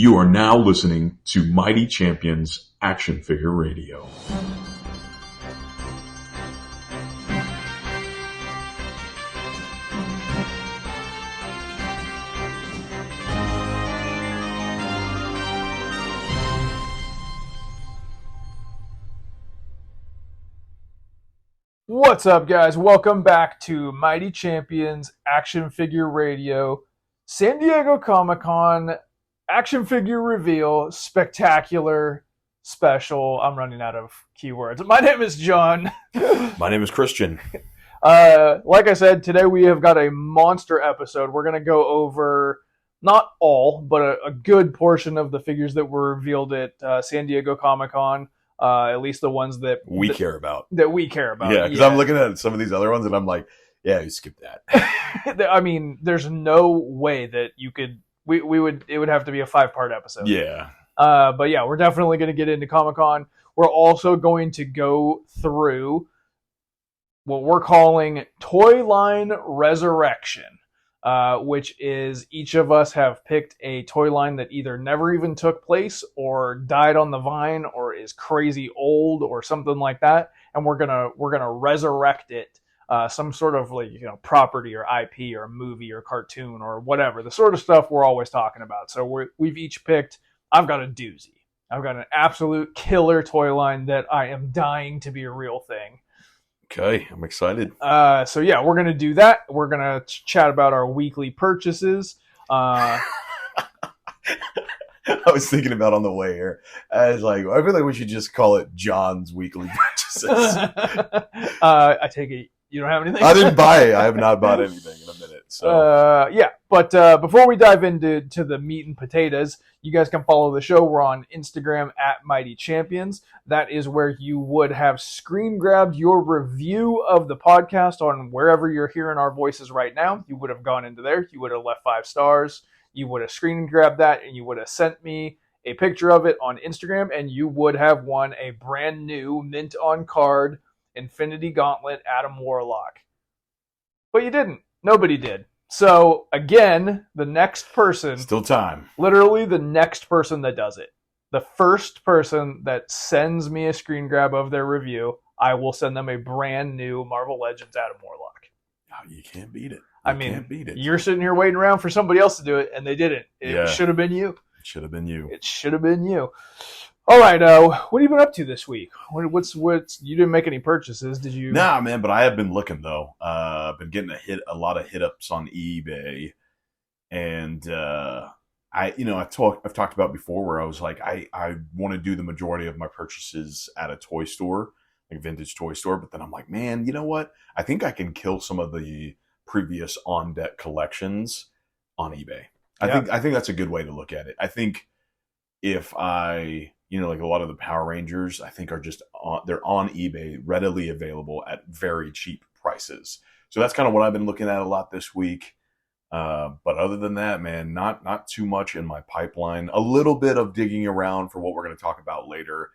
You are now listening to Mighty Champions Action Figure Radio. What's up, guys? Welcome back to Mighty Champions Action Figure Radio, San Diego Comic-Con Action Figure Reveal Spectacular Special. I'm running out of keywords. My name is John. My name is Christian. Like I said, today we have got a monster episode. We're going to go over, not all, but a good portion of the figures that were revealed at San Diego Comic-Con. At least the ones that we care about. That we care about. Yeah, because I'm looking at some of these other ones and I'm like, yeah, you skip that. I mean, there's no way that you could. It would have to be a 5-part episode. Yeah. But yeah, we're definitely going to get into Comic-Con. We're also going to go through what we're calling Toy Line Resurrection. Which is each of us have picked a toy line that either never even took place or died on the vine or is crazy old or something like that, and we're gonna resurrect it, some sort of property or IP or movie or cartoon or whatever, the sort of stuff we're always talking about. So we've each picked. I've got a doozy. I've got an absolute killer toy line that I am dying to be a real thing. Okay, I'm excited. So yeah, we're going to do that. We're going to chat about our weekly purchases. I was thinking about on the way here. I was like, I feel like we should just call it John's weekly purchases. I take it you don't have anything? I didn't buy it. I have not bought anything in a minute. So yeah, but before we dive into the meat and potatoes, you guys can follow the show. We're on Instagram at Mighty Champions. That is where you would have screen grabbed your review of the podcast on wherever you're hearing our voices right now. You would have gone into there. You would have left 5 stars. You would have screen grabbed that, and you would have sent me a picture of it on Instagram, and you would have won a brand new mint on card Infinity Gauntlet Adam Warlock. But you didn't. Nobody did. So, again, the next person... Still time. Literally the next person that does it. The first person that sends me a screen grab of their review, I will send them a brand new Marvel Legends Adam Warlock. Oh, you can't beat it. Can't beat it. You're sitting here waiting around for somebody else to do it, and they didn't. It should have been you. It should have been you. It should have been you. All right, what have you been up to this week? What's you didn't make any purchases, did you? Nah, man, but I have been looking though. I've been getting a lot of hit ups on eBay, and I've talked about before where I was like, I want to do the majority of my purchases at a toy store, like a vintage toy store, but then I'm like, man, you know what? I think I can kill some of the previous on deck collections on eBay. I think that's a good way to look at it. I think if like a lot of the Power Rangers, I think they're on eBay, readily available at very cheap prices. So that's kind of what I've been looking at a lot this week. But other than that, man, not too much in my pipeline. A little bit of digging around for what we're going to talk about later.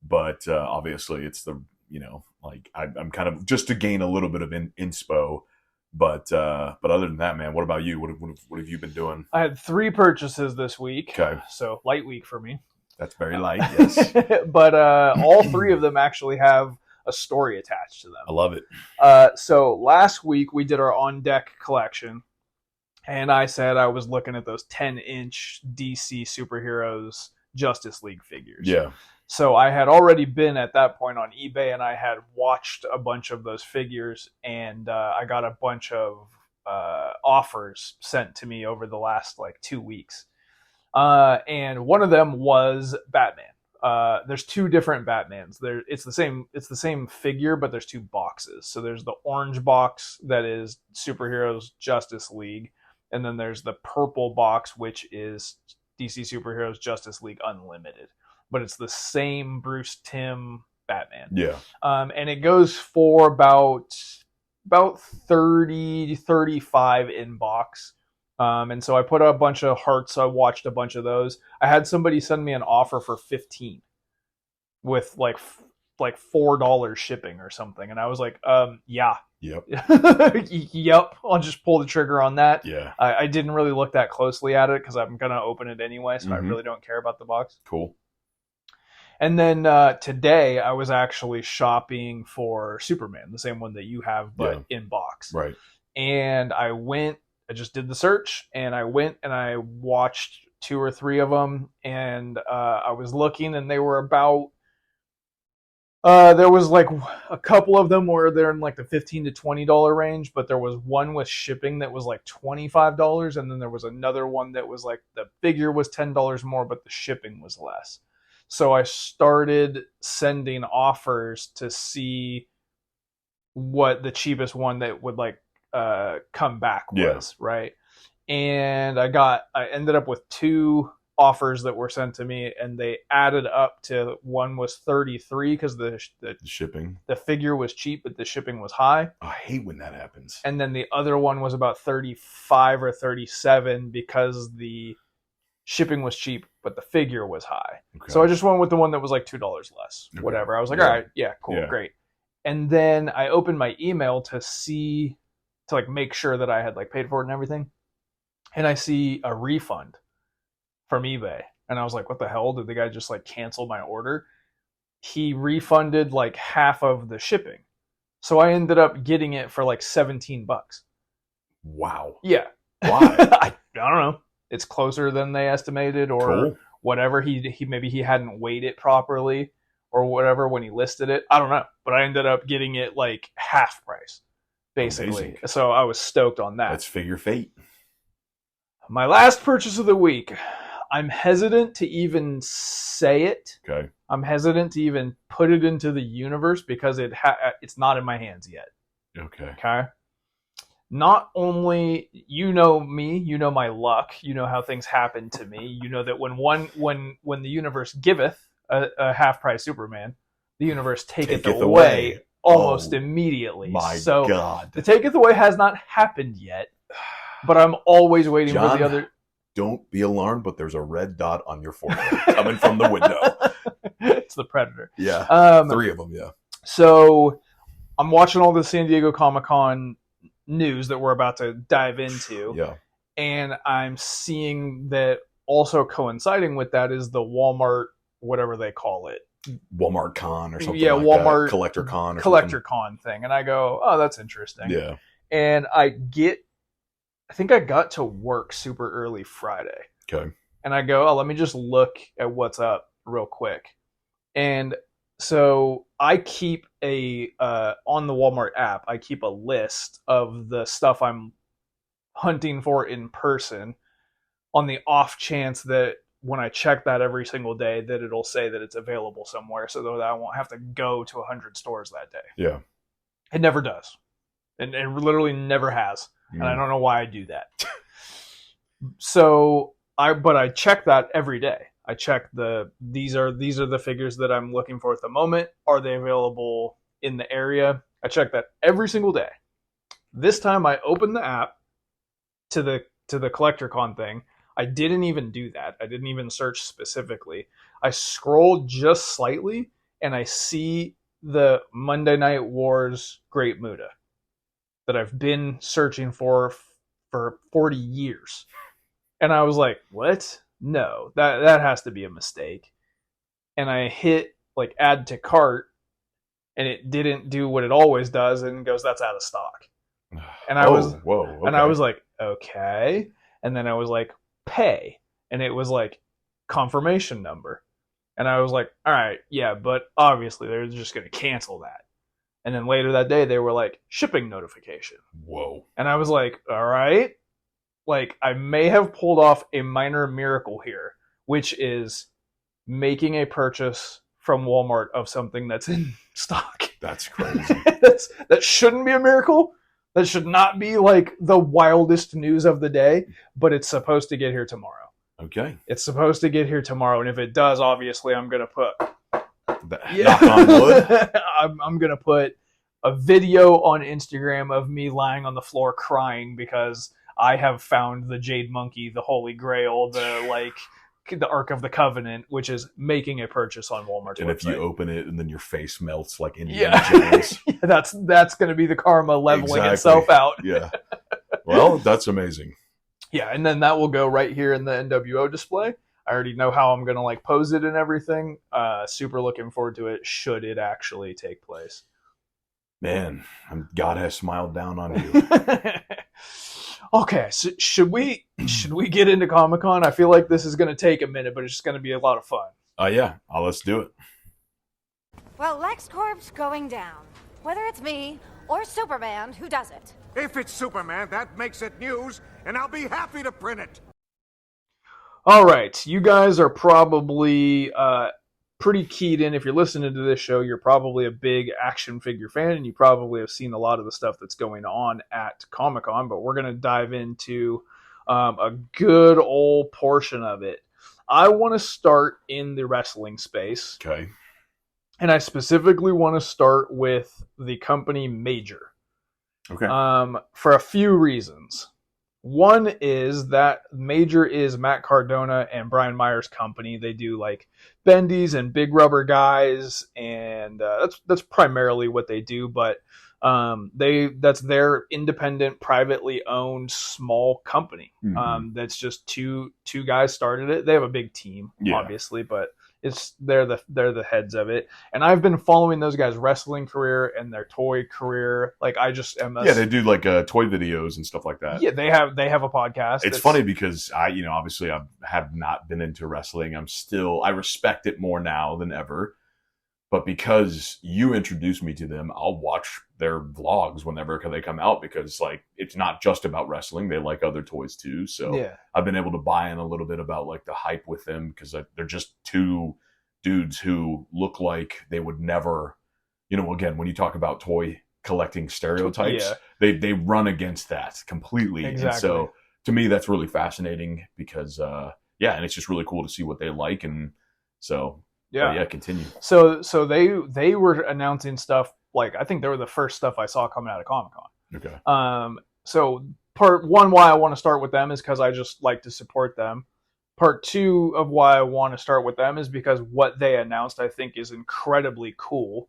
But obviously it's I'm kind of just to gain a little bit of inspo. But other than that, man, what about you? What have you been doing? I had 3 purchases this week. Okay. So light week for me. That's very light, yes. But all 3 of them actually have a story attached to them. I love it. So last week we did our on-deck collection, and I said I was looking at those 10-inch DC Superheroes Justice League figures. Yeah. So I had already been at that point on eBay, and I had watched a bunch of those figures, and I got a bunch of offers sent to me over the last 2 weeks. And one of them was Batman. There's 2 different Batmans. It's the same figure, but there's 2 boxes. So there's the orange box that is Superheroes Justice League, and then there's the purple box, which is DC Superheroes Justice League Unlimited. But it's the same Bruce Timm Batman. Yeah. And it goes for about 30, 35 in box. And so I put a bunch of hearts. I watched a bunch of those. I had somebody send me an offer for 15 with like $4 shipping or something. And I was like, yeah. Yep. Yep. I'll just pull the trigger on that. Yeah. I didn't really look that closely at it because I'm going to open it anyway. So I really don't care about the box. Cool. And then today I was actually shopping for Superman, the same one that you have, but in box. Right. And I just did the search, and I went and I watched 2 or 3 of them, and I was looking, and they were about, there was like a couple of them where they're in like the $15 to $20 range, but there was one with shipping that was like $25, and then there was another one that was like the figure was $10 more, but the shipping was less. So I started sending offers to see what the cheapest one that would like come back was, right? And I ended up with 2 offers that were sent to me, and they added up to, one was $33 because the shipping, the figure was cheap, but the shipping was high. I hate when that happens. And then the other one was about $35 or $37 because the shipping was cheap, but the figure was high. Okay. So I just went with the one that was like $2 less, whatever. I was like, all right, yeah, cool, great. And then I opened my email to like make sure that I had like paid for it and everything. And I see a refund from eBay. And I was like, what the hell? Did the guy just like cancel my order? He refunded like half of the shipping. So I ended up getting it for like $17. Wow. Yeah. Why? I don't know. It's closer than they estimated, or whatever. He maybe he hadn't weighed it properly or whatever when he listed it. I don't know. But I ended up getting it like half price, basically. Amazing. So I was stoked on that. Let's figure fate. My last purchase of the week. I'm hesitant to even say it. Okay. I'm hesitant to even put it into the universe because it's not in my hands yet. Okay. Okay. Not only, you know me, you know my luck, you know how things happen to me. You know that when the universe giveth a half price Superman, the universe taketh away almost immediately. My so God. The taketh away has not happened yet, but I'm always waiting for the other. Don't be alarmed, but there's a red dot on your forehead coming from the window. It's the Predator. Yeah. 3 of them, yeah. So I'm watching all the San Diego Comic-Con news that we're about to dive into. Yeah. And I'm seeing that also coinciding with that is the Walmart, whatever they call it. Walmart Con or something. Yeah, like Walmart that. Collector Con or Collector something. Con thing. And I go, oh, that's interesting. Yeah. And I think I got to work super early Friday. Okay. And I go, oh, let me just look at what's up real quick. And so I keep on the Walmart app, I keep a list of the stuff I'm hunting for in person on the off chance that when I check that every single day that it'll say that it's available somewhere so that I won't have to go to 100 stores that day. Yeah. It never does. And it literally never has. And I don't know why I do that. So I check that every day. I check these are the figures that I'm looking for at the moment. Are they available in the area? I check that every single day. This time I opened the app to the Collector Con thing. I didn't even do that. I didn't even search specifically. I scrolled just slightly and I see the Monday Night Wars Great Muta that I've been searching for 40 years. And I was like, what? No, that has to be a mistake. And I hit like add to cart and it didn't do what it always does and goes, that's out of stock. And I okay. And I was like, okay. And then I was like, pay. And it was like confirmation number. And I was like, all right, yeah, but obviously they're just going to cancel that. And then later that day, they were like, shipping notification. Whoa. And I was like, all right. Like, I may have pulled off a minor miracle here, which is making a purchase from Walmart of something that's in stock. That's crazy. That shouldn't be a miracle. That should not be like the wildest news of the day, but it's supposed to get here tomorrow. Okay. It's supposed to get here tomorrow. And if it does, obviously, I'm going to put... Knock on wood. I'm going to put a video on Instagram of me lying on the floor crying because I have found the Jade Monkey, the Holy Grail, the like the Ark of the Covenant, which is making a purchase on Walmart's And website. if you open it and then your face melts like Indiana Jones. Yeah, that's going to be the karma leveling Exactly. itself out. Yeah. Well, that's amazing. Yeah, and then that will go right here in the NWO display. I already know how I'm going to like pose it and everything. Super looking forward to it should it actually take place. Man, God has smiled down on you. Okay, so should we get into Comic-Con? I feel like this is going to take a minute, but it's just going to be a lot of fun. Yeah. Let's do it. Well, LexCorp's going down. Whether it's me or Superman, who does it? If it's Superman, that makes it news, and I'll be happy to print it. All right, you guys are probably pretty keyed in. If you're listening to this show, you're probably a big action figure fan, and you probably have seen a lot of the stuff that's going on at Comic-Con, but we're going to dive into a good old portion of it. I want to start in the wrestling space. Okay. And I specifically want to start with the company Major. Okay. For a few reasons. One is that Major is Matt Cardona and Brian Meyer's company. They do like Bendies and Big Rubber Guys, and that's primarily what they do. But that's their independent, privately owned small company. Mm-hmm. That's just two guys started it. They have a big team, obviously, but they're the heads of it. And I've been following those guys' wrestling career and their toy career. Like I just am. They do like toy videos and stuff like that. Yeah, they have a podcast. It's funny because obviously I have not been into wrestling. I respect it more now than ever. But because you introduced me to them, I'll watch their vlogs whenever they come out because like it's not just about wrestling. They like other toys too. So I've been able to buy in a little bit about like the hype with them because they're just two dudes who look like they would never, again, when you talk about toy collecting stereotypes, they run against that completely. Exactly. And so to me, that's really fascinating because, and it's just really cool to see what they like. And so... Yeah, continue. So they were announcing stuff like I think they were the first stuff I saw coming out of Comic-Con. Okay. So part one why I want to start with them is because I just like to support them. Part two of why I want to start with them is because what they announced I think is incredibly cool.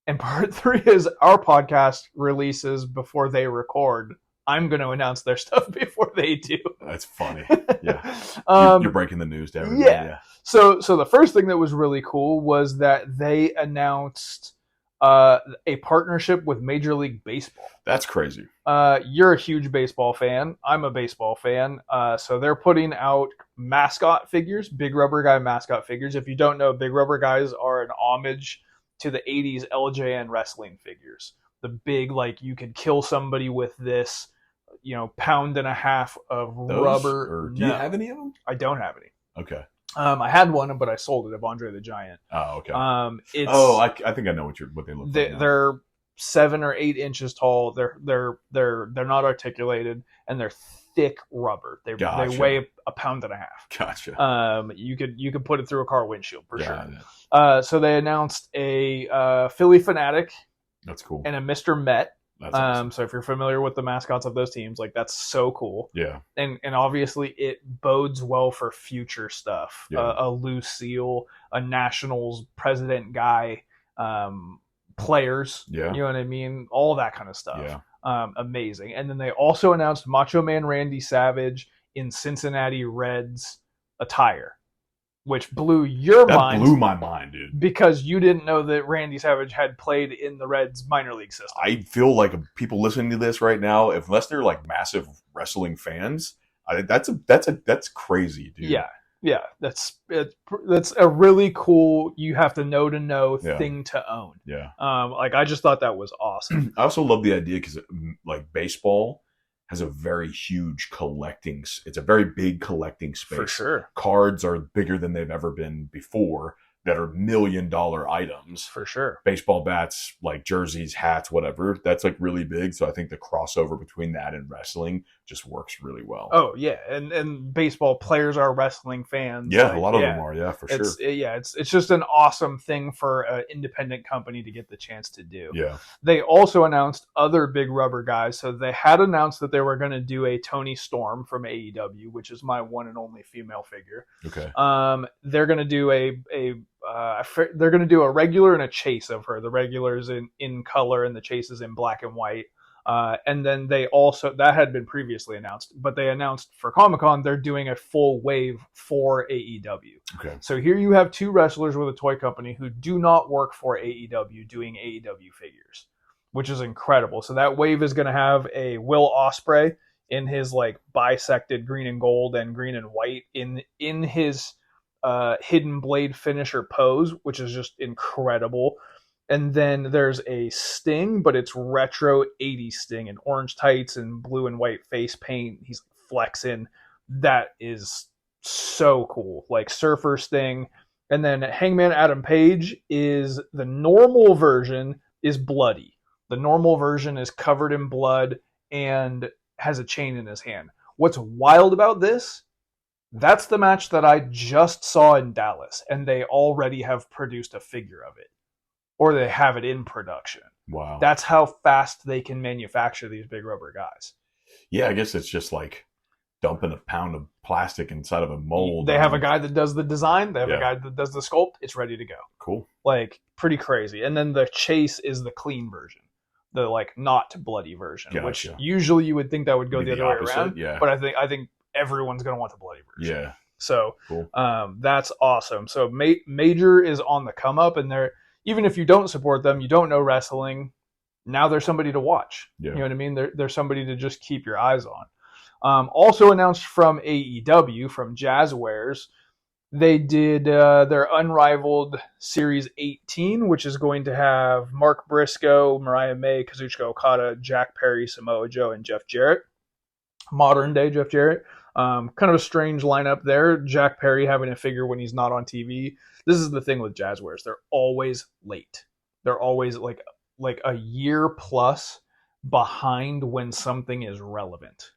And part three is our podcast releases before they record. I'm going to announce their stuff before they do. That's funny. Yeah. You're breaking the news to everybody. Yeah. So the first thing that was really cool was that they announced a partnership with Major League Baseball. That's crazy. You're a huge baseball fan. I'm a baseball fan. So they're putting out mascot figures, Big Rubber Guy mascot figures. If you don't know, Big Rubber Guys are an homage to the 80s LJN wrestling figures. The big, like, you could kill somebody with this, pound and a half of rubber. Do you have any of them? I don't have any. Okay. I had one, but I sold it of Andre the Giant. Oh, okay. I think I know what they look like. They're 7 or 8 inches tall. They're not articulated, and they're thick rubber. They weigh a pound and a half. Gotcha. You could put it through a car windshield for sure. So they announced a Philly Fanatic. That's cool. And a Mr. Met. That's awesome. So if you're familiar with the mascots of those teams, like that's so cool. Yeah. And obviously it bodes well for future stuff. Yeah. A Lucille, a Nationals president guy, players. Yeah. You know what I mean? All that kind of stuff. Yeah. Amazing. And then they also announced Macho Man Randy Savage in Cincinnati Reds attire, which blew your mind. That blew my mind, dude. Because you didn't know that Randy Savage had played in the Reds minor league system. I feel like people listening to this right now, unless they're like massive wrestling fans, that's crazy, dude. Yeah. That's a really cool. You have to know thing to own. Yeah. I just thought that was awesome. I also love the idea because like baseball has a very huge it's a very big collecting space. For sure. Cards are bigger than they've ever been before that are $1 million items. For sure. Baseball bats, like jerseys, hats, whatever, that's like really big. So I think the crossover between that and wrestling just works really well. Oh yeah, and baseball players are wrestling fans. Yeah, a lot of them are. Yeah, for sure. It's just an awesome thing for an independent company to get the chance to do. Yeah. They also announced other big rubber guys. So they had announced that they were going to do a Toni Storm from AEW, which is my one and only female figure. Okay. They're going to do they're going to do a regular and a chase of her. The regular is in color and the chase is in black and white. And then they also, that had been previously announced, but they announced for Comic-Con they're doing a full wave for AEW. Okay. So here you have two wrestlers with a toy company who do not work for AEW doing AEW figures, which is incredible. So that wave is going to have a Will Ospreay in his like bisected green and gold and green and white in his hidden blade finisher pose, which is just incredible. And then there's a Sting, but it's retro 80s Sting in orange tights and blue and white face paint. He's flexing. That is so cool. Like Surfer Sting. And then Hangman Adam Page is the normal version is bloody. The normal version is covered in blood and has a chain in his hand. What's wild about this? That's the match that I just saw in Dallas, and they already have produced a figure of it. Or they have it in production. Wow. That's how fast they can manufacture these big rubber guys. Yeah, I guess it's just like dumping a pound of plastic inside of a mold. They have a guy that does the design. They have a guy that does the sculpt. It's ready to go. Cool. Like, pretty crazy. And then the chase is the clean version. The, like, not bloody version. Gotcha. Which usually you would think that would go the other way around. Yeah. But I think everyone's going to want the bloody version. Yeah. So, cool. That's awesome. So, Major is on the come up, and they're... Even if you don't support them, you don't know wrestling, now there's somebody to watch. Yeah. You know what I mean? There's somebody to just keep your eyes on. Also announced from AEW, from Jazwares, they did their Unrivaled Series 18, which is going to have Mark Briscoe, Mariah May, Kazuchika Okada, Jack Perry, Samoa Joe, and Jeff Jarrett. Modern day Jeff Jarrett. Kind of a strange lineup there. Jack Perry having a figure when he's not on TV. This is the thing with Jazwares. They're always late. They're always like a year plus behind when something is relevant.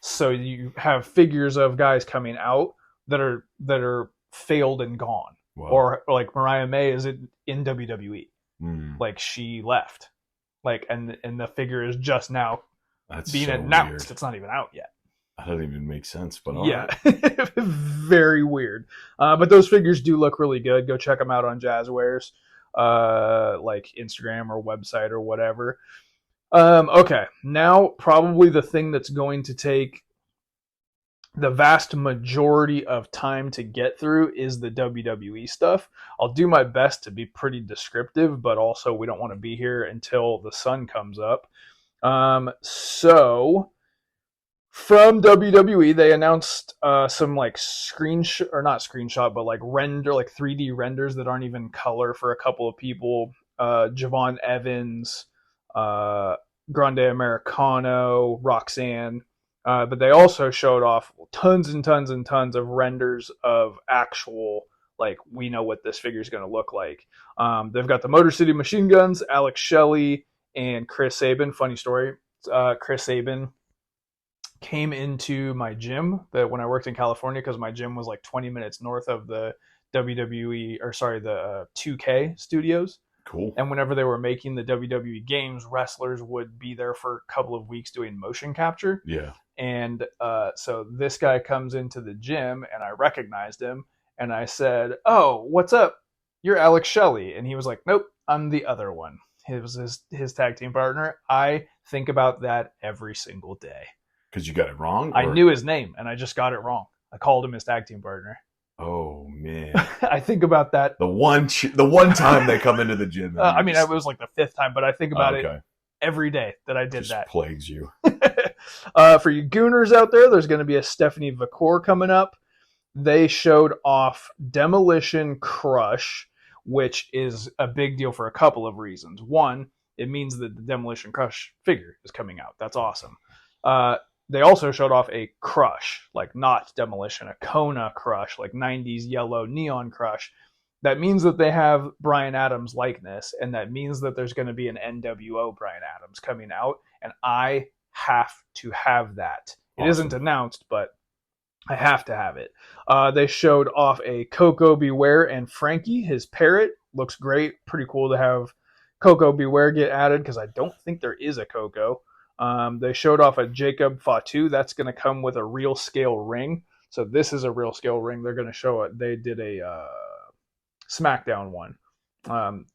So you have figures of guys coming out that are failed and gone. Wow. Or like Mariah May is in WWE. Like she left. Like and the figure is just now being announced. Weird. It's not even out yet. That doesn't even make sense, but yeah, very weird. But those figures do look really good. Go check them out on Jazwares, like Instagram or website or whatever. Okay, now probably the thing that's going to take the vast majority of time to get through is the WWE stuff. I'll do my best to be pretty descriptive, but also we don't want to be here until the sun comes up. So from WWE, they announced some like not screenshot, but like render, like 3D renders that aren't even color for a couple of people. Javon Evans, Grande Americano, Roxanne. But they also showed off tons and tons and tons of renders of actual, like, we know what this figure is going to look like. They've got the Motor City Machine Guns, Alex Shelley, and Chris Sabin. Funny story. Chris Sabin came into my gym when I worked in California, because my gym was like 20 minutes north of the WWE, the 2K studios. Cool. And whenever they were making the WWE games, wrestlers would be there for a couple of weeks doing motion capture. Yeah. And so this guy comes into the gym, and I recognized him, and I said, "Oh, what's up? You're Alex Shelley." And he was like, "Nope, I'm the other one." It was his tag team partner. I think about that every single day. Because you got it wrong? I knew his name, and I just got it wrong. I called him his tag team partner. Oh, man. I think about that. The one time they come into the gym. I mean, it was like the 5th time, but I think about it every day that I did just that. Plagues you. For you gooners out there, there's going to be a Stephanie Vacour coming up. They showed off Demolition Crush, which is a big deal for a couple of reasons. One, it means that the Demolition Crush figure is coming out. That's awesome. They also showed off a Crush, like not Demolition, a Kona Crush, like 90s yellow neon Crush. That means that they have Bryan Adams likeness, and that means that there's going to be an NWO Bryan Adams coming out, and I have to have that It isn't announced, but I have to have it. They showed off a Coco Beware and Frankie, his parrot. Looks great. Pretty cool to have Coco Beware get added because I don't think there is a Coco. They showed off a Jacob Fatu. That's going to come with a real scale ring. So this is a real scale ring. They're going to show it. They did a SmackDown one,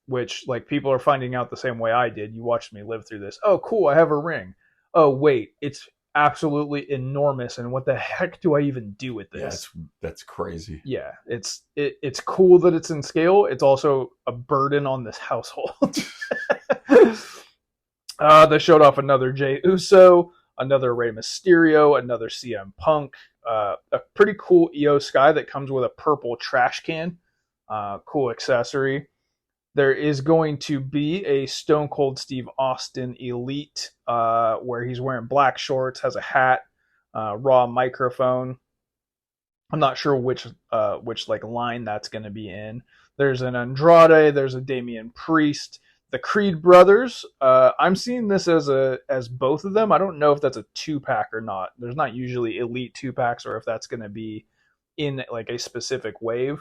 which like people are finding out the same way I did. You watched me live through this. Oh, cool. I have a ring. Oh, wait. It's absolutely enormous. And what the heck do I even do with this? Yeah, that's crazy. Yeah, it's cool that it's in scale. It's also a burden on this household. They showed off another Jey Uso, another Rey Mysterio, another CM Punk, a pretty cool Io Sky that comes with a purple trash can. Cool accessory. There is going to be a Stone Cold Steve Austin Elite where he's wearing black shorts, has a hat, raw microphone. I'm not sure which like line that's going to be in. There's an Andrade, there's a Damian Priest, the Creed brothers. I'm seeing this as both of them. I don't know if that's a 2-pack or not. There's not usually Elite 2-packs, or if that's going to be in like a specific wave.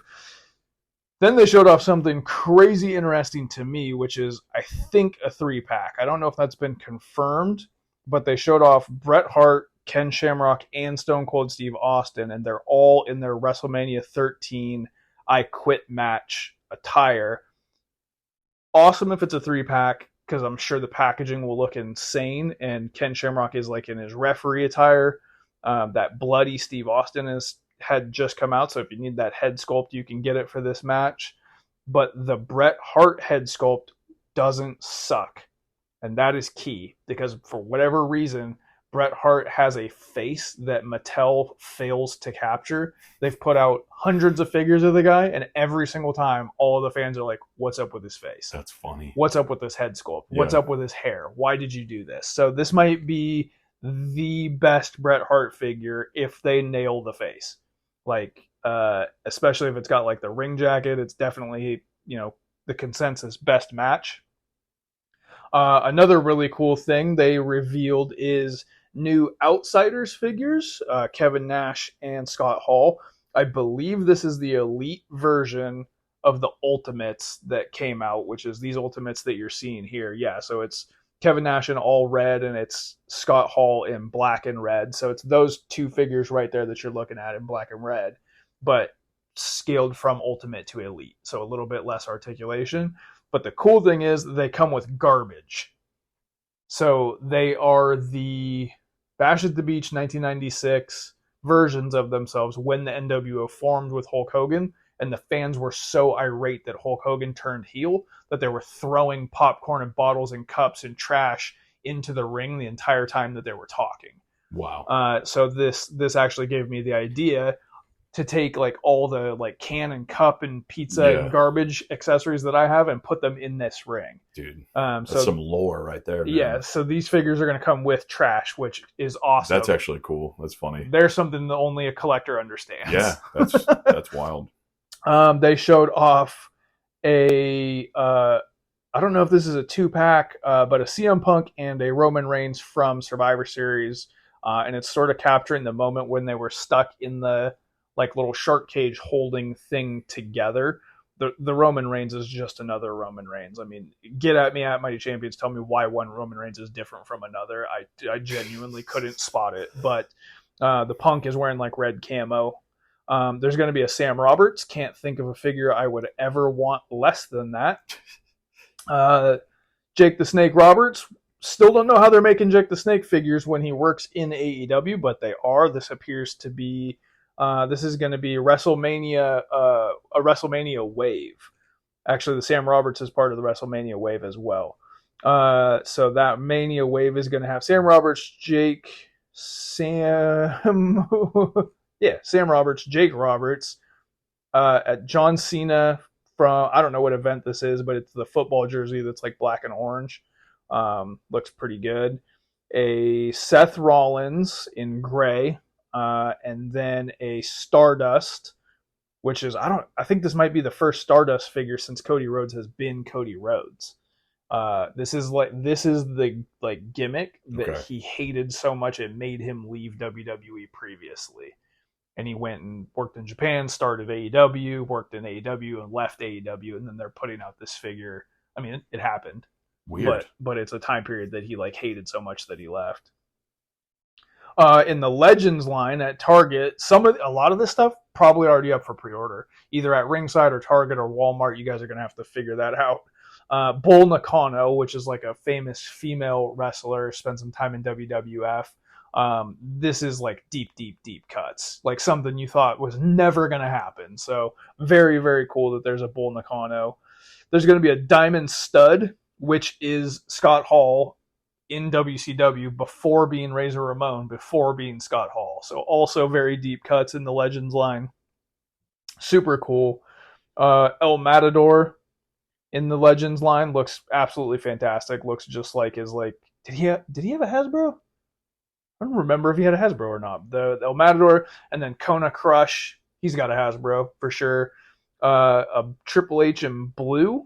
Then they showed off something crazy interesting to me, which is, I think, a 3-pack. I don't know if that's been confirmed, but they showed off Bret Hart, Ken Shamrock, and Stone Cold Steve Austin, and they're all in their WrestleMania 13 I Quit match attire. Awesome if it's a 3-pack, because I'm sure the packaging will look insane, and Ken Shamrock is like in his referee attire. That bloody Steve Austin had just come out, so if you need that head sculpt, you can get it for this match. But the Bret Hart head sculpt doesn't suck, and that is key, because for whatever reason, Bret Hart has a face that Mattel fails to capture. They've put out hundreds of figures of the guy, and every single time, all of the fans are like, what's up with his face? That's funny. What's up with this head sculpt? What's up with his hair? Why did you do this? So this might be the best Bret Hart figure if they nail the face. Like, especially if it's got like the ring jacket, it's definitely, the consensus best match. Another really cool thing they revealed is new Outsiders figures, Kevin Nash and Scott Hall. I believe this is the Elite version of the Ultimates that came out, which is these Ultimates that you're seeing here. Yeah, so it's Kevin Nash in all red, and it's Scott Hall in black and red. So it's those two figures right there that you're looking at in black and red, but scaled from Ultimate to Elite. So a little bit less articulation. But the cool thing is they come with garbage. So they are the Bash at the Beach 1996 versions of themselves when the NWO formed with Hulk Hogan. And the fans were so irate that Hulk Hogan turned heel that they were throwing popcorn and bottles and cups and trash into the ring the entire time that they were talking. Wow. So this actually gave me the idea to take like all the like can and cup and pizza and garbage accessories that I have and put them in this ring. Dude, that's some lore right there, man. Yeah, so these figures are going to come with trash, which is awesome. That's actually cool. That's funny. There's something that only a collector understands. Yeah, that's wild. They showed off a I don't know if this is a 2-pack, but a CM Punk and a Roman Reigns from Survivor Series, and it's sort of capturing the moment when they were stuck in the like little shark cage holding thing together. The Roman Reigns is just another Roman Reigns. I mean, get at me at Mighty Champions, tell me why one Roman Reigns is different from another. I genuinely couldn't spot it, but the Punk is wearing like red camo. There's going to be a Sam Roberts. Can't think of a figure I would ever want less than that. Jake the Snake Roberts. Still don't know how they're making Jake the Snake figures when he works in AEW, but they are. This appears to be. This is going to be WrestleMania, a WrestleMania wave. Actually, the Sam Roberts is part of the WrestleMania wave as well. So that Mania wave is going to have Sam Roberts, Sam Roberts, Jake Roberts, at John Cena from, I don't know what event this is, but it's the football jersey that's like black and orange. Looks pretty good. A Seth Rollins in gray, and then a Stardust, which is, I think this might be the first Stardust figure since Cody Rhodes has been Cody Rhodes. This is the like gimmick that Okay. he hated so much it made him leave WWE previously. And he went and worked in Japan, started AEW, worked in AEW, and left AEW, and then they're putting out this figure. I mean, it happened. Weird. But it's a time period that he like hated so much that he left. In the Legends line at Target, a lot of this stuff probably already up for pre-order, either at Ringside or Target or Walmart. You guys are gonna have to figure that out. Bull Nakano, which is like a famous female wrestler, spent some time in WWF. This is like deep cuts, like something you thought was never going to happen. So very, very cool that there's a Bull Nakano. There's going to be a Diamond Stud, which is Scott Hall in WCW before being Razor Ramon, before being Scott Hall. So also very deep cuts in the Legends line. Super cool. El Matador in the Legends line looks absolutely fantastic. Looks just like his like. Did he have a Hasbro? I don't remember if he had a Hasbro or not. The El Matador, and then Kona Crush. He's got a Hasbro for sure. A Triple H in blue.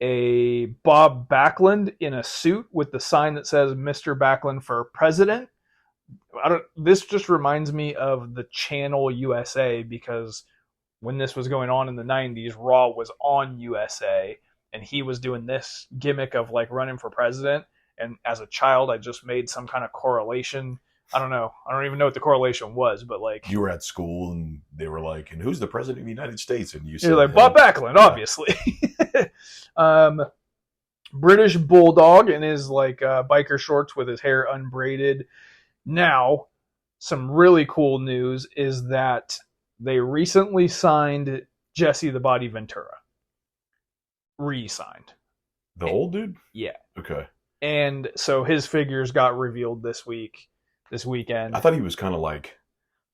A Bob Backlund in a suit with the sign that says Mr. Backlund for President. This just reminds me of the channel USA, because when this was going on in the 90s, Raw was on USA, and he was doing this gimmick of like running for president. And as a child, I just made some kind of correlation. I don't know. I don't even know what the correlation was, but like... You were at school and they were like, and who's the president of the United States? And you said... You're like, Bob Backlund, obviously. British Bulldog in his like biker shorts with his hair unbraided. Now, some really cool news is that they recently signed Jesse the Body Ventura. Re-signed. The old dude? Yeah. Okay. And so his figures got revealed this weekend. I thought he was kind of like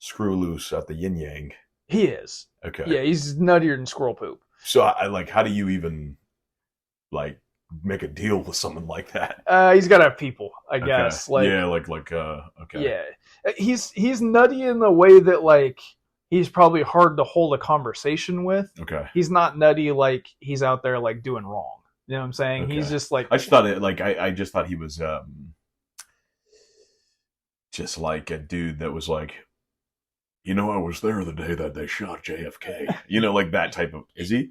Screw Loose at the Yin Yang. He is. Okay. Yeah, he's nuttier than squirrel poop. So I like, how do you even like make a deal with someone like that? He's got to have people, I guess. Okay. Like, okay. Yeah. He's nutty in the way that like he's probably hard to hold a conversation with. Okay. He's not nutty like he's out there like doing wrong. You know what I'm saying? Okay. He's just like... I just thought it like I just thought he was just like a dude that was like, you know, I was there the day that they shot JFK. You know, like that type of... Is he?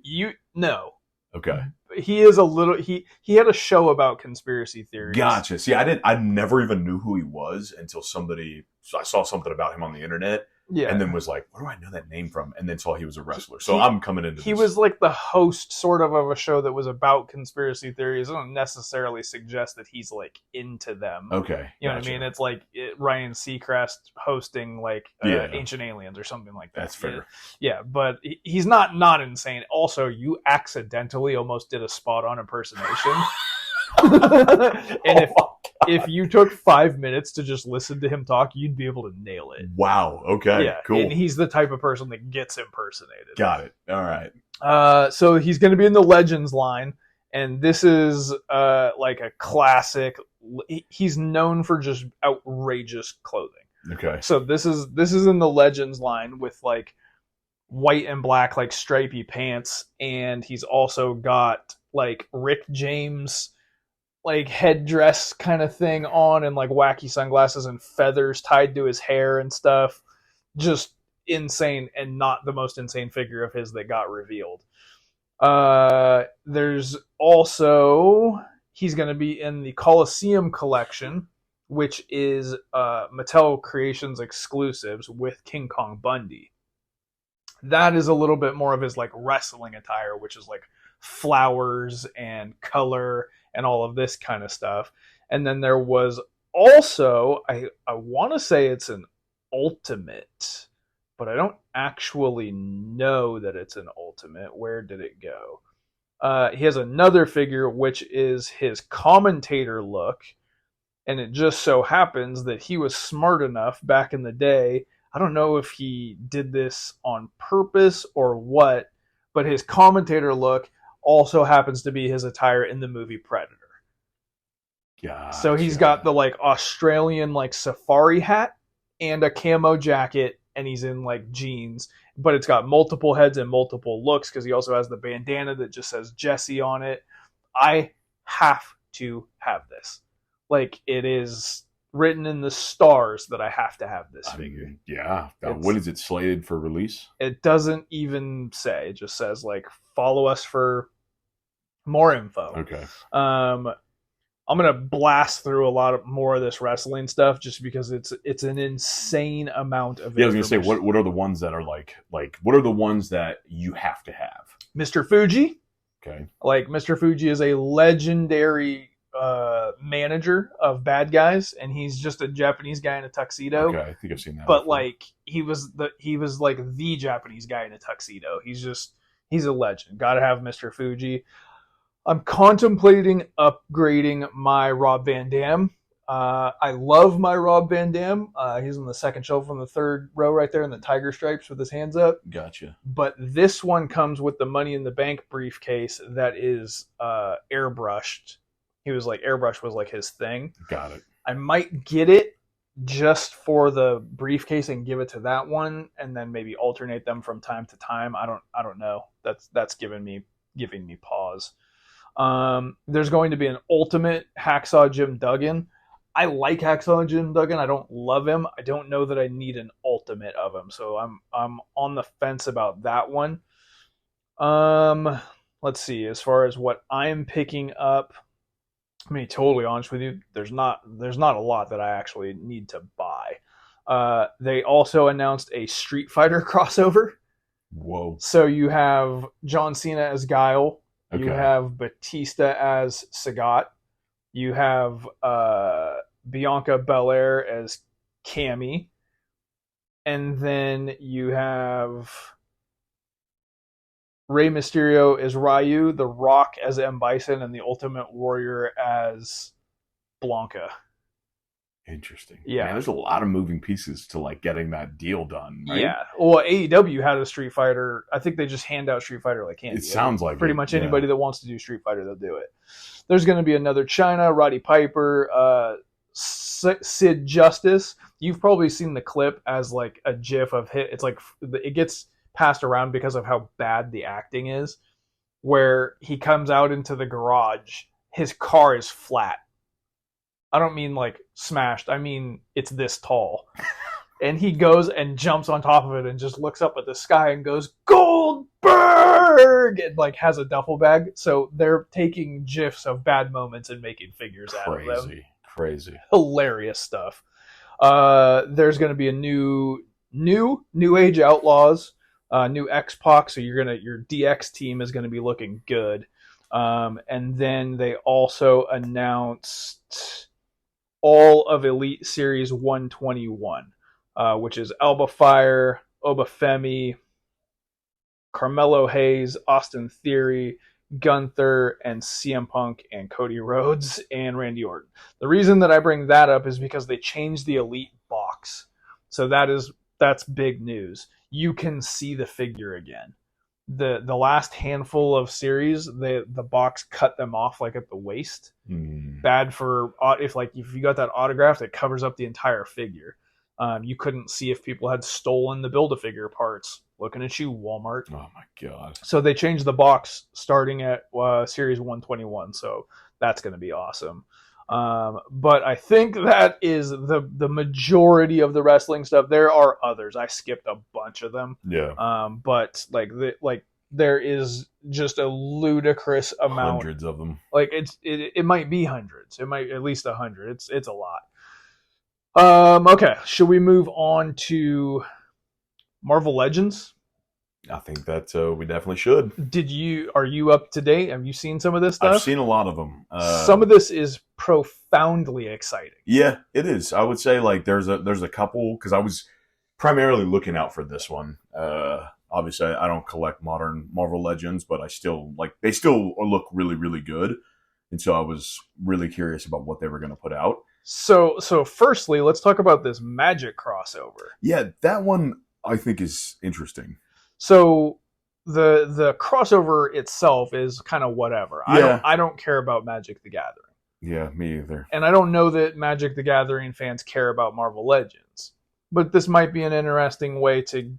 No. Okay. He is a little... He had a show about conspiracy theories. Gotcha. See, I never even knew who he was until I saw something about him on the internet. Yeah. And then was like, where do I know that name from? And then saw he was a wrestler. So I'm coming into He this. was like the host sort of a show that was about conspiracy theories. I don't necessarily suggest that he's like into them. Okay. You know what I mean? It's like Ryan Seacrest hosting like Ancient Aliens or something like that. That's fair. Yeah, but he's not insane. Also, you accidentally almost did a spot on impersonation. And if you took 5 minutes to just listen to him talk, you'd be able to nail it. Wow. Okay. Yeah, cool. And he's the type of person that gets impersonated. Got it. All right. So he's going to be in the Legends line, and this is like a classic. He's known for just outrageous clothing. Okay. So this is in the Legends line with like white and black like stripy pants, and he's also got like Rick James like headdress kind of thing on, and like wacky sunglasses and feathers tied to his hair and stuff. Just insane, and not the most insane figure of his that got revealed. There's also, he's going to be in the Coliseum collection, which is Mattel Creations exclusives with King Kong Bundy. That is a little bit more of his like wrestling attire, which is like flowers and color and all of this kind of stuff. And then there was also, I want to say it's an Ultimate, but I don't actually know that it's an Ultimate. Where did it go? He has another figure, which is his commentator look. And it just so happens that he was smart enough back in the day. I don't know if he did this on purpose or what, but his commentator look also happens to be his attire in the movie Predator. Yeah. So he's got the like Australian like safari hat and a camo jacket, and he's in like jeans, but it's got multiple heads and multiple looks because he also has the bandana that just says Jesse on it. I have to have this. Like, it is written in the stars that I have to have this figure. Yeah. When is it slated for release? It doesn't even say. It just says, like, follow us for more info. Okay. I'm gonna blast through a lot more of this wrestling stuff just because it's an insane amount of. Yeah, I was gonna say, what are the ones that are like what are the ones that you have to have? Mr. Fuji. Okay. Like, Mr. Fuji is a legendary manager of bad guys, and he's just a Japanese guy in a tuxedo. Okay, I think I've seen that. But before. like he was like the Japanese guy in a tuxedo. He's a legend. Gotta have Mr. Fuji. I'm contemplating upgrading my Rob Van Dam. I love my Rob Van Dam. He's on the second shelf from the third row right there in the tiger stripes with his hands up. Gotcha. But this one comes with the Money in the Bank briefcase that is airbrushed. He was like, airbrush was like his thing. Got it. I might get it just for the briefcase and give it to that one, and then maybe alternate them from time to time. I don't know. That's giving me pause. There's going to be an ultimate Hacksaw Jim Duggan. I like Hacksaw Jim Duggan. I don't love him. I don't know that I need an ultimate of him. So I'm on the fence about that one. Let's see. As far as what I'm picking up, I'm gonna be totally honest with you. There's not a lot that I actually need to buy. They also announced a Street Fighter crossover. Whoa. So you have John Cena as Guile. Okay. You have Batista as Sagat. You have Bianca Belair as Cammy. And then you have Rey Mysterio as Ryu, The Rock as M. Bison, and the Ultimate Warrior as Blanca. Interesting. Yeah. Man, there's a lot of moving pieces to like getting that deal done. Right? Yeah. Well, AEW had a Street Fighter. I think they just hand out Street Fighter like candy. It sounds like pretty much anybody that wants to do Street Fighter, they'll do it. There's going to be another China, Roddy Piper, Sid Justice. You've probably seen the clip as like a GIF of hit. It's like it gets passed around because of how bad the acting is, where he comes out into the garage, his car is flat. I don't mean like smashed. I mean, it's this tall. And he goes and jumps on top of it and just looks up at the sky and goes, Goldberg! And like has a duffel bag. So they're taking GIFs of bad moments and making figures out of them. Crazy. Hilarious stuff. There's going to be a new Age Outlaws, new X-Pac. So your DX team is going to be looking good. And then they also announced all of Elite Series 121, which is Alba Fire, Obafemi, Carmelo Hayes, Austin Theory, Gunther, and CM Punk, and Cody Rhodes, and Randy Orton. The reason that I bring that up is because they changed the Elite box. So that's big news. You can see the figure again. The last handful of series, the box cut them off like at the waist. Bad for if you got that autographed, it covers up the entire figure. You couldn't see if people had stolen the Build-A-Figure parts. Looking at you, Walmart. Oh my god! So they changed the box starting at series 121. So that's going to be awesome. But I think that is the majority of the wrestling stuff. There are others. I skipped a bunch of them. Yeah. But there is just a ludicrous amount. Hundreds of them. Like it might be hundreds. It might at least 100. It's a lot. Okay. Should we move on to Marvel Legends? I think that we definitely should. Are you up to date? Have you seen some of this stuff? I've seen a lot of them. Some of this is profoundly exciting. Yeah, it is. I would say like there's a couple, because I was primarily looking out for this one. Obviously, I don't collect modern Marvel Legends, but they still look really, really good. And so I was really curious about what they were going to put out. So firstly, let's talk about this Magic crossover. Yeah, that one I think is interesting. So the crossover itself is kind of whatever. Yeah. I don't care about Magic the Gathering. Yeah, me either. And I don't know that Magic the Gathering fans care about Marvel Legends. But this might be an interesting way to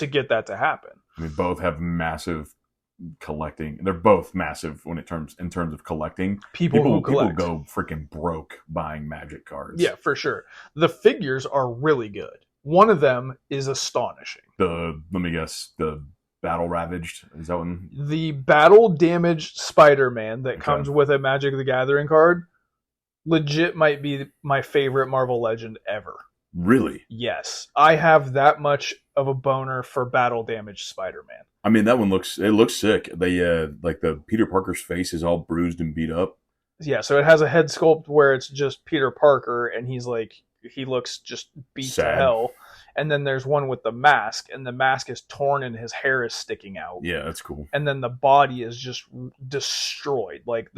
get that to happen. I mean, both have massive collecting. They're both massive in terms of collecting. People who collect. People go freaking broke buying Magic cards. Yeah, for sure. The figures are really good. One of them is astonishing. Let me guess, the Battle Ravaged, is that one? The Battle Damaged Spider-Man that comes with a Magic the Gathering card legit might be my favorite Marvel Legend ever. Really? Yes. I have that much of a boner for Battle Damaged Spider-Man. I mean, that one looks sick. They like the Peter Parker's face is all bruised and beat up. Yeah, so it has a head sculpt where it's just Peter Parker, and he looks just beat Sad. to hell. And then there's one with the mask, and the mask is torn and his hair is sticking out. Yeah, that's cool. And then the body is just destroyed. Like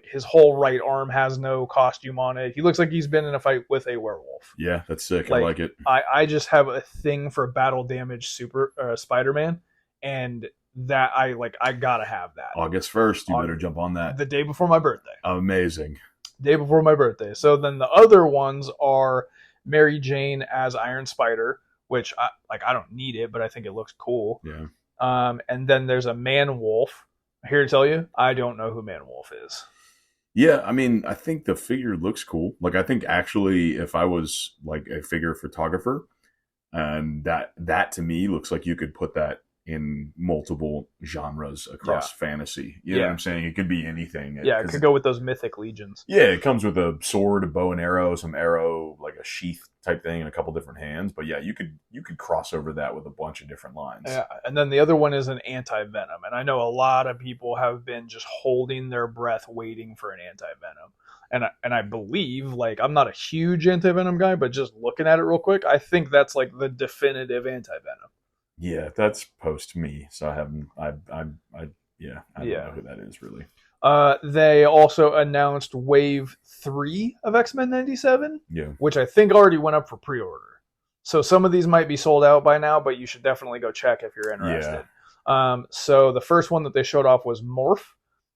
his whole right arm has no costume on it. He looks like he's been in a fight with a werewolf. Yeah, that's sick. I like it. I just have a thing for battle damage Spider-Man, and that I gotta have that. August 1st, you better jump on that. The day before my birthday. Amazing. Day before my birthday. So then the other ones are Mary Jane as Iron Spider, which I don't need it, but I think it looks cool. Yeah. And then there's a Man Wolf. Here to tell you, I don't know who Man Wolf is. Yeah, I mean, I think the figure looks cool. Like, I think actually, if I was like a figure photographer, and that to me looks like you could put that in multiple genres across fantasy. You know what I'm saying? It could be anything. It could go with those mythic legions. Yeah, it comes with a sword, a bow and arrow, some arrow, like a sheath type thing, and a couple different hands. But yeah, you could cross over that with a bunch of different lines. Yeah, and then the other one is an anti-venom. And I know a lot of people have been just holding their breath waiting for an anti-venom. And I believe, like, I'm not a huge anti-venom guy, but just looking at it real quick, I think that's like the definitive anti-venom. Yeah, that's post me, so I don't know who that is really. They also announced Wave 3 of X-Men 97, which I think already went up for pre-order. So some of these might be sold out by now, but you should definitely go check if you're interested. Yeah. So the first one that they showed off was Morph,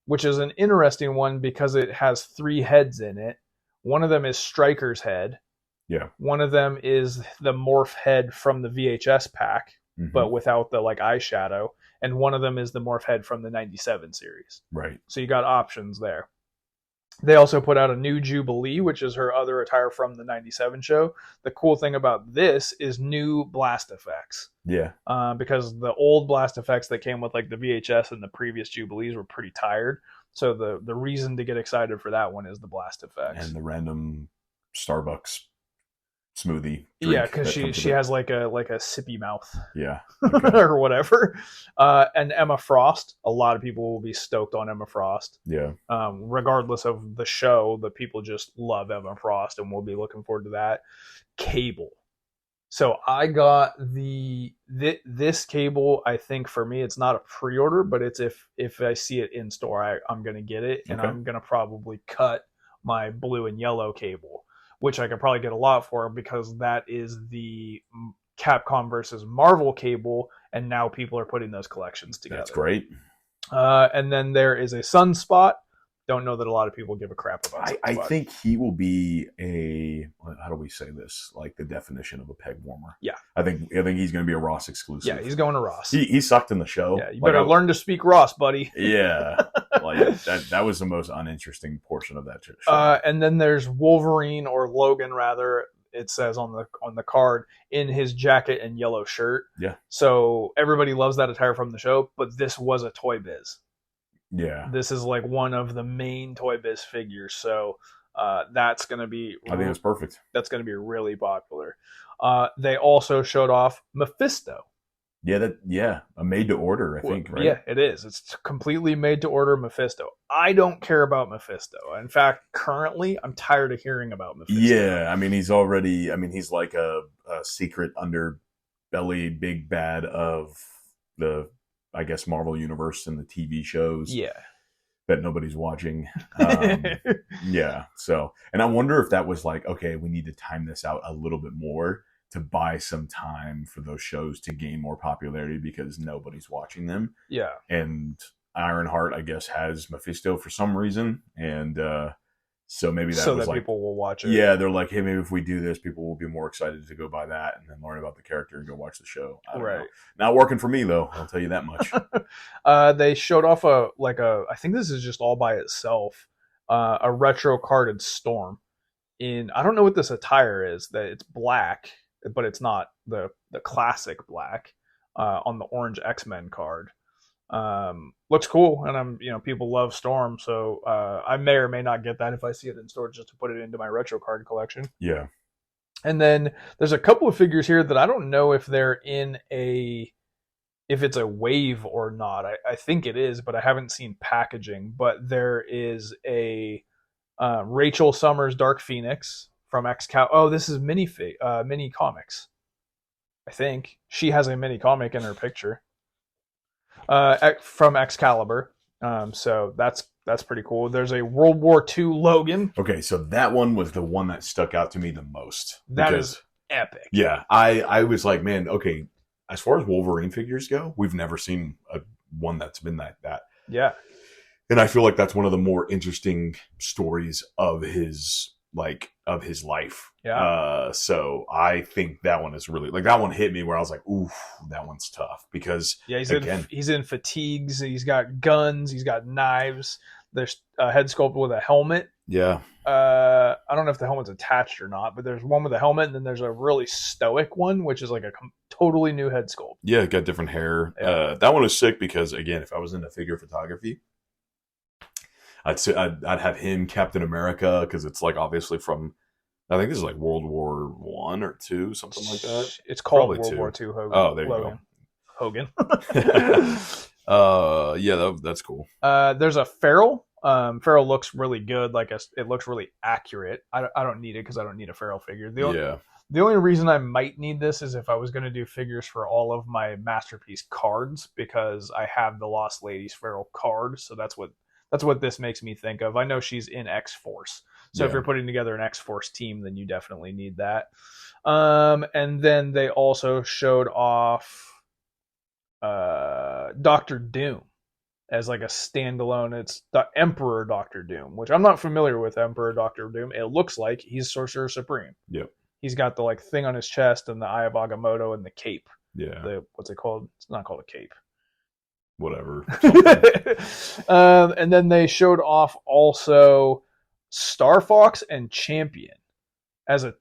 which is an interesting one because it has 3 heads in it. One of them is Stryker's head. Yeah. One of them is the Morph head from the VHS pack, but without the eyeshadow. And one of them is the Morph head from the 97 series. Right. So you got options there. They also put out a new Jubilee, which is her other attire from the 97 show. The cool thing about this is new blast effects. Yeah. Because the old blast effects that came with like the VHS and the previous Jubilees were pretty tired. So the reason to get excited for that one is the blast effects. And the random Starbucks smoothie. Yeah, because she has like a sippy mouth. Yeah. Okay. Or whatever. And Emma Frost. A lot of people will be stoked on Emma Frost. Yeah. Regardless of the show, the people just love Emma Frost, and we'll be looking forward to that. Cable. So I got this Cable. I think for me, it's not a pre-order, but it's if I see it in store, I'm gonna get it, and I'm gonna probably cut my blue and yellow Cable, which I could probably get a lot for because that is the Capcom versus Marvel Cable, and now people are putting those collections together. That's great. And then there is a Sunspot. Don't know that a lot of people give a crap about Sunspot. I think he will be how do we say this? Like the definition of a peg warmer. Yeah. I think he's going to be a Ross exclusive. Yeah, he's going to Ross. He sucked in the show. Yeah, you better learn to speak Ross, buddy. Yeah. Like that was the most uninteresting portion of that show. And then there's Wolverine, or Logan rather, it says on the card, in his jacket and yellow shirt. Yeah. So everybody loves that attire from the show, but this was a Toy Biz. Yeah. This is like one of the main Toy Biz figures, so that's going to be... I think it's perfect. That's going to be really popular. They also showed off Mephisto. Yeah, a made-to-order, I think, right? Yeah, it is. It's completely made-to-order Mephisto. I don't care about Mephisto. In fact, currently, I'm tired of hearing about Mephisto. Yeah, I mean, he's like a secret underbelly big bad of the, I guess, Marvel Universe and the TV shows. Yeah. That nobody's watching. Yeah, so, and I wonder if that was like, okay, we need to time this out a little bit more to buy some time for those shows to gain more popularity because nobody's watching them. Yeah. And Ironheart, I guess, has Mephisto for some reason. And So maybe that so was that like, people will watch it. yeah, they're like, hey, maybe if we do this, people will be more excited to go buy that and then learn about the character and go watch the show. I don't know. Not working for me though. I'll tell you that much. They showed off I think this is just all by itself, a retro carded Storm. I don't know what this attire is. That it's black, but it's not the classic black on the orange X-Men card. Looks cool, and people love Storm, so I may or may not get that if I see it in store just to put it into my retro card collection. Yeah. And then there's a couple of figures here that I don't know if they're if it's a wave or not. I think it is, but I haven't seen packaging. But there is a Rachel Summers Dark Phoenix from Oh, this is mini comics. I think she has a mini comic in her picture. From Excalibur. So that's pretty cool. There's a World War II Logan. Okay, so that one was the one that stuck out to me the most. That is epic. Yeah, I was like, man, okay, as far as Wolverine figures go, we've never seen one that's been that. Yeah. And I feel like that's one of the more interesting stories of his life. Yeah. So I think that one is really that one hit me where I was like, oof, that one's tough because he's in fatigues. He's got guns. He's got knives. There's a head sculpt with a helmet. Yeah. I don't know if the helmet's attached or not, but there's one with a helmet, and then there's a really stoic one, which is like a totally new head sculpt. Yeah, got different hair. Yeah. That one is sick because again, if I was into figure photography, I'd have him Captain America because it's obviously from, I think this is World War I or II, something like that. It's called Probably World War II Hogan. Oh, there you Logan. Hogan. Yeah, that's cool. There's a Feral. Feral looks really good. It looks really accurate. I don't need it because I don't need a Feral figure. The only reason I might need this is if I was going to do figures for all of my Masterpiece cards, because I have the Lost Ladies Feral card. So that's what this makes me think of. I know she's in X-Force. So if you're putting together an X-Force team, then you definitely need that. And then they also showed off Doctor Doom as a standalone. It's the Emperor Doctor Doom, which I'm not familiar with. Emperor Doctor Doom. It looks like he's Sorcerer Supreme. Yep. He's got the thing on his chest and the Eye of Agamotto and the cape. Yeah. What's it called? It's not called a cape. Whatever. And then they showed off also Star Fox and Champion as a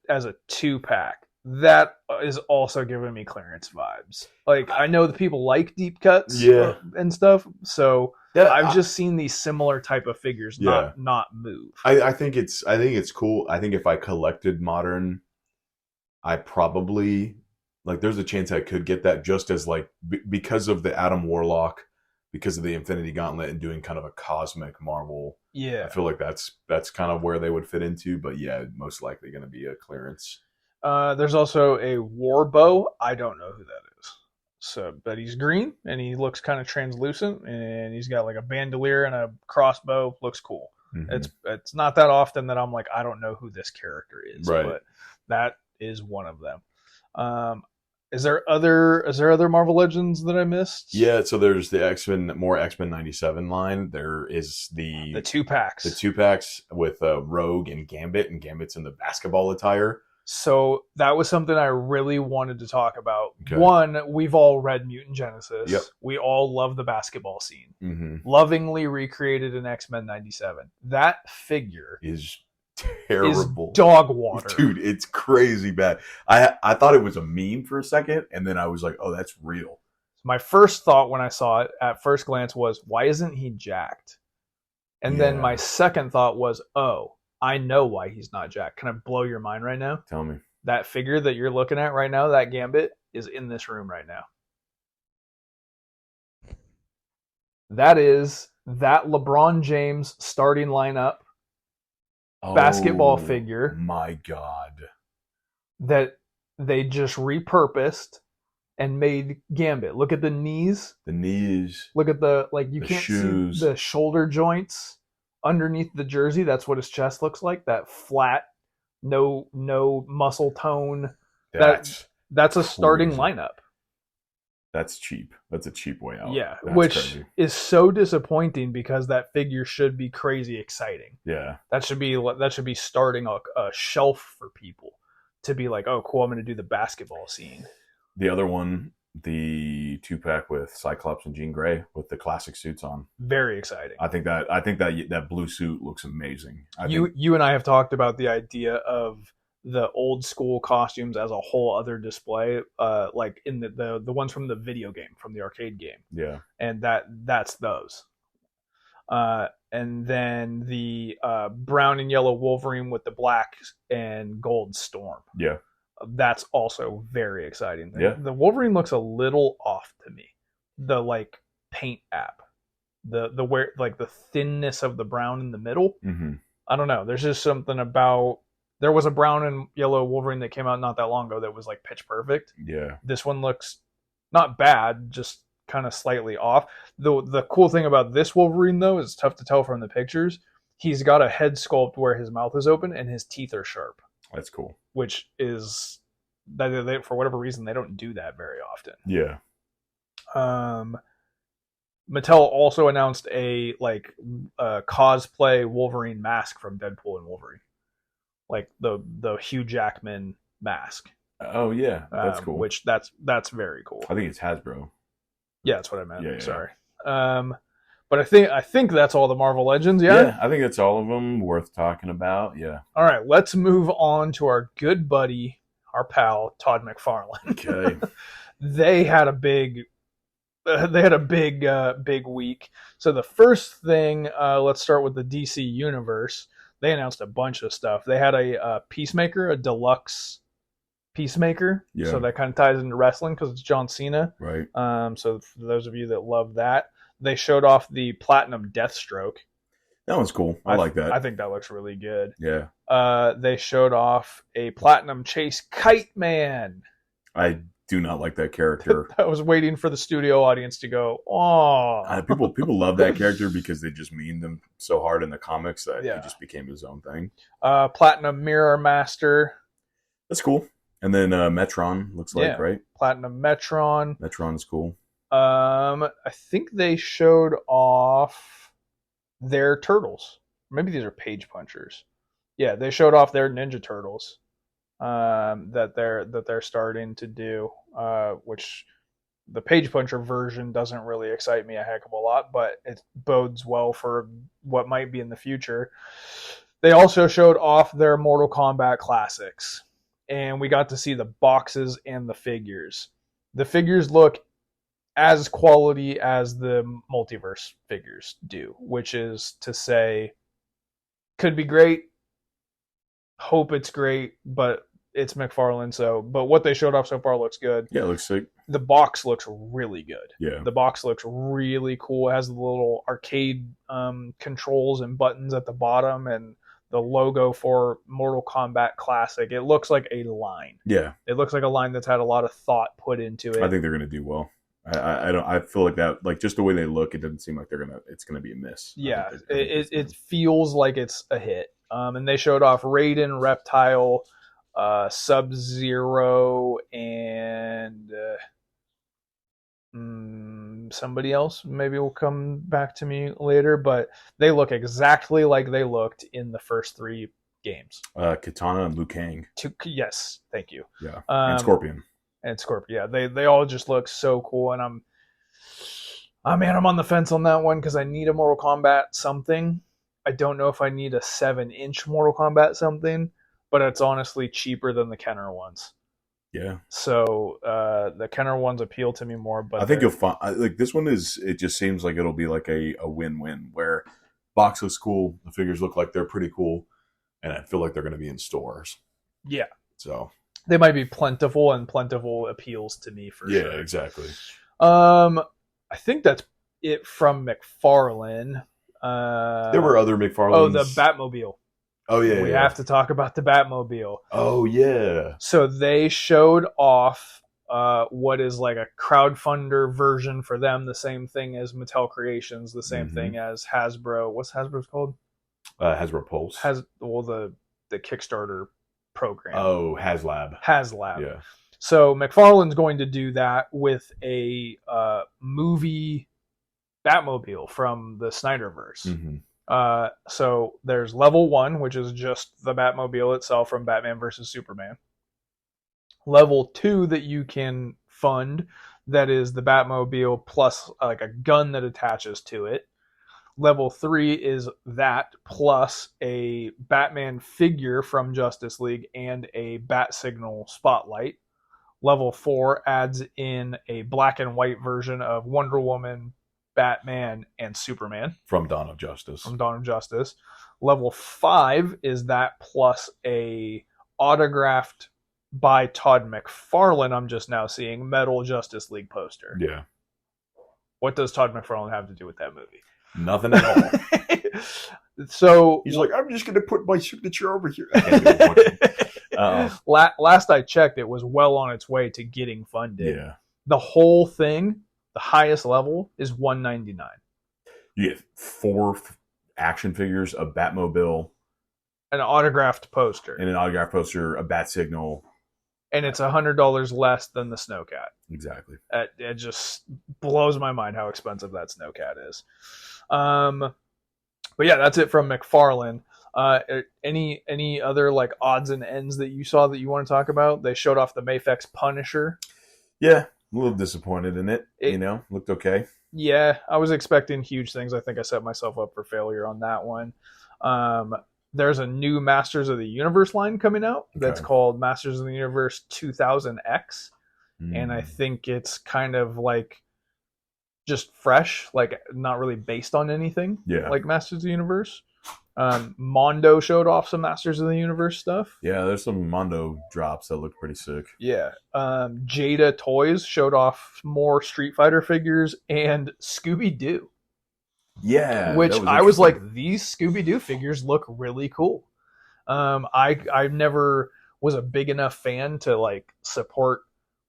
2-pack. That is also giving me clearance vibes. I know that people like deep cuts, and stuff. So I've just seen these similar type of figures not move. I think it's cool. I think if I collected modern, I probably there's a chance I could get that just as because of the Adam Warlock, because of the Infinity Gauntlet and doing kind of a cosmic Marvel. Yeah. I feel like that's kind of where they would fit into, but yeah, most likely going to be a clearance. There's also a Warbow. I don't know who that is. But he's green and he looks kind of translucent, and he's got a bandolier and a crossbow. Looks cool. Mm-hmm. It's not that often that I'm I don't know who this character is, right. But that is one of them. Is there other Marvel Legends that I missed? Yeah, so there's the X-Men 97 line. There is the 2-packs. The 2-packs with Rogue and Gambit's in the basketball attire. So that was something I really wanted to talk about. Okay. One, we've all read Mutant Genesis. Yep. We all love the basketball scene. Mm-hmm. Lovingly recreated in X-Men 97. That figure is terrible. Is dog water. Dude, it's crazy bad. I thought it was a meme for a second, and then I was like, oh, that's real. My first thought when I saw it at first glance was, why isn't he jacked? And then my second thought was, oh, I know why he's not jacked. Can I blow your mind right now? Tell me. That figure that you're looking at right now, that Gambit, is in this room right now. That is that LeBron James starting lineup basketball figure. My God. That they just repurposed and made Gambit. Look at the knees. The knees. Look at the you the can't shoes. See the shoulder joints underneath the jersey. That's what his chest looks like. That flat, no muscle tone. That's a starting lineup. That's cheap. That's a cheap way out. Yeah, That's which crazy. is so disappointing because that figure should be crazy exciting. Yeah. That should be starting a shelf for people to be like, oh, cool, I'm going to do the basketball scene. The other one, the 2-pack with Cyclops and Jean Grey with the classic suits on. Very exciting. I think that blue suit looks amazing. You and I have talked about the idea of the old school costumes as a whole other display, like in the ones from the video game, from the arcade game. Yeah. And that's those. And then the brown and yellow Wolverine with the black and gold Storm. Yeah. That's also very exciting. Yeah. The Wolverine looks a little off to me. The like paint app, the where like the thinness of the brown in the middle. Mm-hmm. I don't know. There's just something about. There was a brown and yellow Wolverine that came out not that long ago that was like pitch perfect. Yeah. This one looks not bad, just kind of slightly off. The cool thing about this Wolverine though is tough to tell from the pictures. He's got a head sculpt where his mouth is open and his teeth are sharp. That's cool. Which is that for whatever reason they don't do that very often. Yeah. Mattel also announced a cosplay Wolverine mask from Deadpool and Wolverine, like the Hugh Jackman mask. Oh yeah, that's cool. Which that's very cool. I think it's Hasbro. Yeah, that's what I meant. Yeah. Sorry. But I think that's all the Marvel Legends. Yeah, I think that's all of them worth talking about. Yeah. All right, let's move on to our good buddy, our pal Todd McFarlane. Okay. They had a big week. So the first thing, let's start with the DC Universe. They announced a bunch of stuff. They had a Peacemaker, a deluxe Peacemaker. Yeah. So that kind of ties into wrestling because it's John Cena. Right. So for those of you that love that, they showed off the Platinum Deathstroke. That one's cool. I like that. I think that looks really good. Yeah. They showed off a Platinum Chase Kite Man. I do not like that character. I was waiting for the studio audience to go, oh. People love that character because they just mean them so hard in the comics that he just became his own thing. Platinum Mirror Master. That's cool. And then Metron looks like, right? Platinum Metron. Metron is cool. I think they showed off their turtles. Maybe these are page punchers. Yeah, they showed off their Ninja Turtles. That they're starting to do, which the page puncher version doesn't really excite me a heck of a lot, but it bodes well for what might be in the future. They also showed off their Mortal Kombat Classics, and we got to see the boxes and the figures. The figures look as quality as the Multiverse figures do, which is to say, could be great. Hope it's great, but it's McFarlane, but what they showed off so far looks good. Yeah, it looks sick. The box looks really good. Yeah. The box looks really cool. It has the little arcade controls and buttons at the bottom and the logo for Mortal Kombat Classic. It looks like a line. Yeah. It looks like a line that's had a lot of thought put into it. I think they're going to do well. I feel like that, like just the way they look, it doesn't seem like it's going to be a miss. Yeah. It feels like it's a hit. And they showed off Raiden, Reptile, Sub-Zero, and somebody else. Maybe will come back to me later, but they look exactly like they looked in the first 3 games. Katana and Liu Kang. Yes, thank you. Yeah, and Scorpion. Yeah, they all just look so cool, and I'm on the fence on that one because I need a Mortal Kombat something. I don't know if I need a 7-inch Mortal Kombat something, but it's honestly cheaper than the Kenner ones. Yeah. So the Kenner ones appeal to me more, but I think you'll find like this one it just seems like it'll be like a win-win where box looks cool, the figures look like they're pretty cool, and I feel like they're going to be in stores. Yeah. So they might be plentiful, and plentiful appeals to me for sure. Yeah, exactly. I think that's it from McFarlane. There were other McFarlanes. Oh, the Batmobile. Oh, yeah. We have to talk about the Batmobile. Oh, yeah. So they showed off what is like a crowdfunder version for them, the same thing as Mattel Creations, the same thing as Hasbro. What's Hasbro's called? Hasbro Pulse. The Kickstarter program. Oh, HasLab. HasLab. Yeah. So McFarlane's going to do that with a movie Batmobile from the Snyderverse. Mm-hmm. So there's level 1, which is just the Batmobile itself from Batman vs. Superman. Level 2 that you can fund, that is the Batmobile plus like a gun that attaches to it. Level 3 is that plus a Batman figure from Justice League and a Bat Signal spotlight. Level 4 adds in a black and white version of Wonder Woman, Batman, and Superman. From Dawn of Justice. Level 5 is that plus a autographed by Todd McFarlane, I'm just now seeing, metal Justice League poster. Yeah. What does Todd McFarlane have to do with that movie? Nothing at all. So he's like, I'm just going to put my signature over here. Last I checked, it was well on its way to getting funded. Yeah. The whole thing, the highest level, is $199. You get 4 action figures, a Batmobile, an autographed poster, and an autographed poster, a Bat Signal. And it's $100 less than the Snowcat. Exactly. It just blows my mind how expensive that Snowcat is. But yeah, that's it from McFarlane. Any other like odds and ends that you saw that you want to talk about? They showed off the Mafex Punisher. Yeah, a little disappointed in it. Looked okay. Yeah, I was expecting huge things. I think I set myself up for failure on that one. There's a new Masters of the Universe line coming out that's called Masters of the Universe 2000X. And I think it's kind of like just fresh, like not really based on anything like Masters of the Universe. Mondo showed off some Masters of the Universe stuff. Yeah, there's some Mondo drops that look pretty sick. Yeah. Jada Toys showed off more Street Fighter figures and Scooby-Doo. Yeah, which I was like, these Scooby-Doo figures look really cool. I never was a big enough fan to like support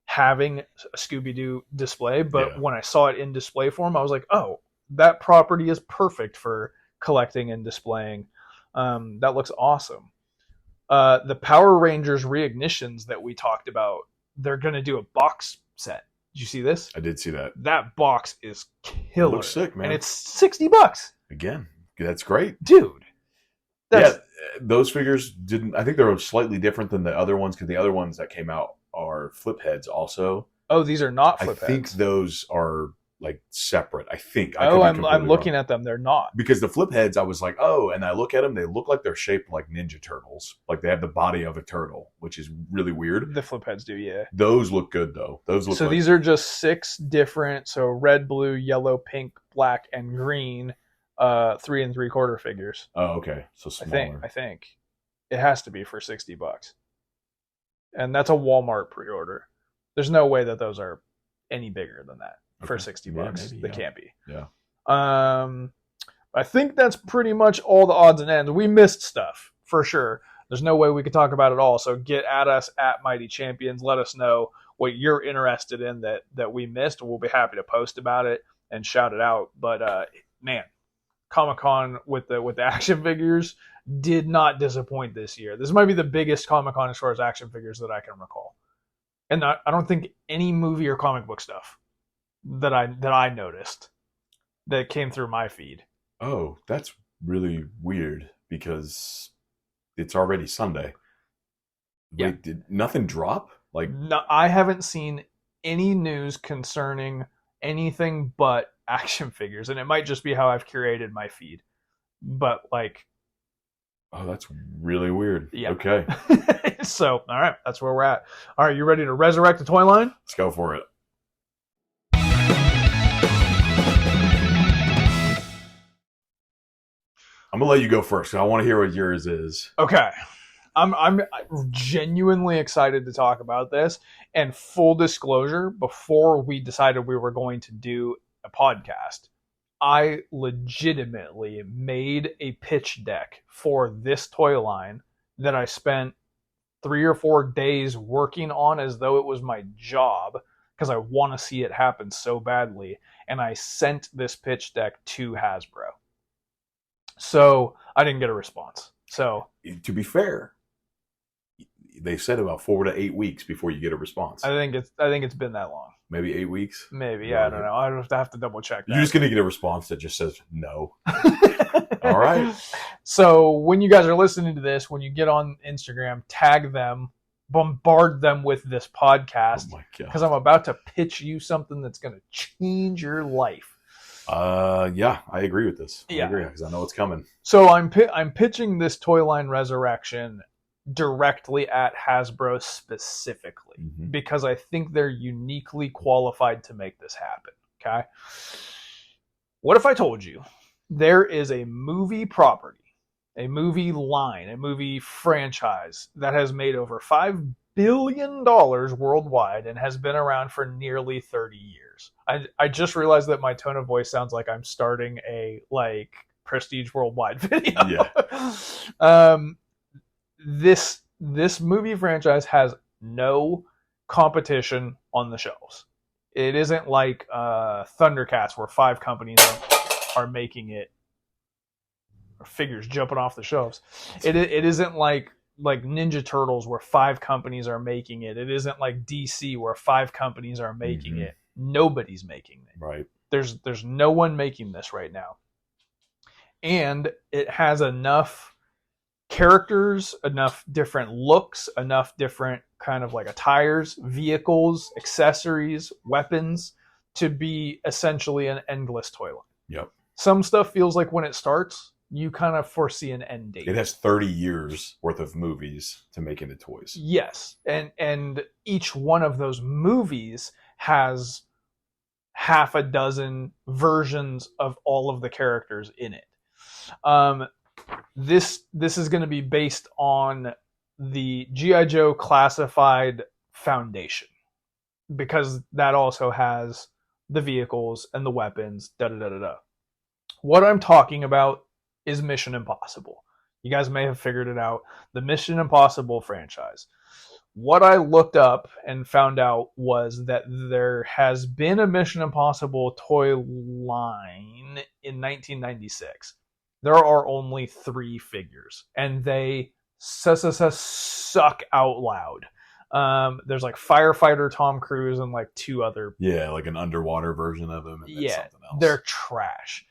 having a Scooby-Doo display, but when I saw it in display form, I was like, oh, that property is perfect for collecting and displaying. That looks awesome. The Power Rangers Reignitions that we talked about, they're going to do a box set. Did you see this? I did see that. That box is killer. It looks sick, man. And it's $60. Again, that's great. Dude. Those figures didn't... I think they were slightly different than the other ones, because the other ones that came out are flip heads also. Oh, these are not flip heads. I think those are like separate. I think. I'm looking at them. They're not. Because the flip heads, I was like, oh, and I look at them, they look like they're shaped like Ninja Turtles. Like they have the body of a turtle, which is really weird. The flip heads do, yeah. Those look good though. So these are just 6 different, so red, blue, yellow, pink, black, and green 3 3/4 figures. Oh, okay. So smaller. I think it has to be for $60. And that's a Walmart pre-order. There's no way that those are any bigger than that. For $60. Maybe, they can't be. Yeah. I think that's pretty much all the odds and ends. We missed stuff, for sure. There's no way we could talk about it all. So get at us at Mighty Champions. Let us know what you're interested in that we missed. We'll be happy to post about it and shout it out. But man, Comic-Con with the action figures did not disappoint this year. This might be the biggest Comic-Con as far as action figures that I can recall. And I don't think any movie or comic book stuff that I noticed that came through my feed. Oh, that's really weird because it's already Sunday. Yeah. Wait, did nothing drop? Like, no, I haven't seen any news concerning anything but action figures, and it might just be how I've curated my feed. But like, oh, that's really weird. Yeah. Okay. So, all right, that's where we're at. All right, you ready to resurrect the toy line? Let's go for it. I'm gonna let you go first. I want to hear what yours is. Okay, I'm genuinely excited to talk about this. And full disclosure, before we decided we were going to do a podcast, I legitimately made a pitch deck for this toy line that I spent 3 or 4 days working on as though it was my job, because I want to see it happen so badly. And I sent this pitch deck to Hasbro. So I didn't get a response. So to be fair, they said about 4 to 8 weeks before you get a response. I think it's been that long. Maybe 8 weeks. Maybe, yeah, I don't know. I have to double check that. You're just gonna get a response that just says no. All right. So when you guys are listening to this, when you get on Instagram, tag them, bombard them with this podcast, Oh my god. because I'm about to pitch you something that's going to change your life. Yeah, I agree with this. Yeah. I agree because I know it's coming. So I'm pitching this toy line Resurrection directly at Hasbro specifically, Mhm. because I think they're uniquely qualified to make this happen. Okay. What if I told you there is a movie property, a movie line, a movie franchise that has made over $5 billion worldwide and has been around for nearly 30 years? I just realized that my tone of voice sounds like I'm starting a Prestige Worldwide video. Yeah. This movie franchise has no competition on the shelves. It isn't like Thundercats, where 5 companies are making it, or figures jumping off the shelves. It isn't like Ninja Turtles, where 5 companies are making it. It isn't like DC, where 5 companies are making it. Nobody's making it. Right. There's no one making this right now. And it has enough characters, enough different looks, enough different kind of attires, vehicles, accessories, weapons to be essentially an endless toy line. Yep. Some stuff feels like when it starts, you kind of foresee an end date. It has 30 years worth of movies to make into toys. Yes. And each one of those movies has half a dozen versions of all of the characters in it. This is going to be based on the G.I. Joe Classified Foundation, because that also has the vehicles and the weapons, da-da-da-da-da. What I'm talking about is Mission Impossible. You guys may have figured it out. The Mission Impossible franchise. What I looked up and found out was that there has been a Mission Impossible toy line in 1996. There are only 3 figures, and they suck out loud. There's firefighter Tom Cruise and 2 other. Yeah, an underwater version of him. And then something else. They're trash.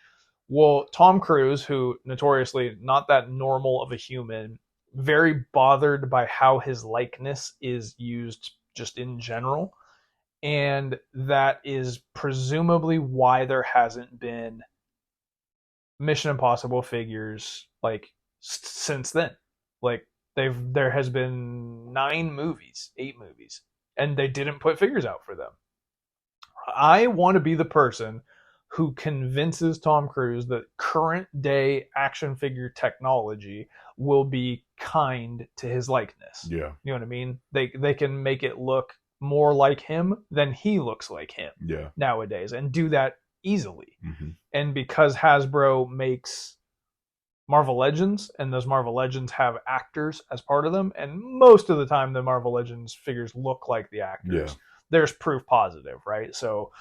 Well, Tom Cruise, who notoriously not that normal of a human, very bothered by how his likeness is used just in general. And that is presumably why there hasn't been Mission Impossible figures since then. There has been 9 movies, 8 movies, and they didn't put figures out for them. I want to be the person who convinces Tom Cruise that current day action figure technology will be kind to his likeness. Yeah. You know what I mean? They can make it look more like him than he looks like him nowadays, and do that easily. Mm-hmm. And because Hasbro makes Marvel Legends, and those Marvel Legends have actors as part of them, and most of the time the Marvel Legends figures look like the actors, there's proof positive, right? So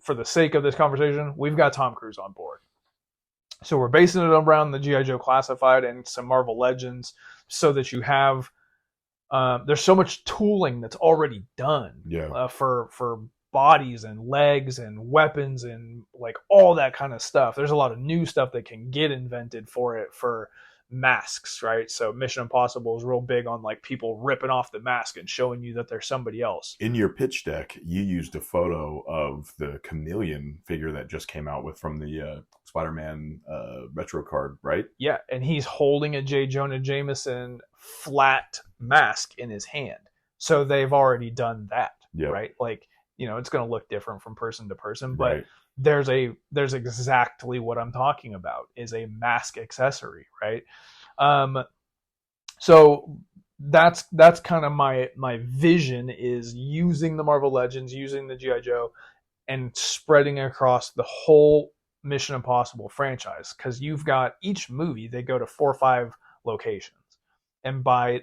for the sake of this conversation, we've got Tom Cruise on board. So we're basing it around the G.I. Joe Classified and some Marvel Legends, so that you have there's so much tooling that's already done for bodies and legs and weapons and all that kind of stuff. There's a lot of new stuff that can get invented for it, for masks, right? So Mission Impossible is real big on people ripping off the mask and showing you that they're somebody else. In your pitch deck, you used a photo of the Chameleon figure that just came out from the Spider-Man retro card, right? Yeah, and he's holding a J. Jonah Jameson flat mask in his hand. So they've already done that, right? It's going to look different from person to person, but there's exactly what I'm talking about, is a mask accessory, right? So that's kind of my vision, is using the Marvel Legends, using the G.I. Joe, and spreading across the whole Mission Impossible franchise. Because you've got each movie, they go to 4 or 5 locations, and by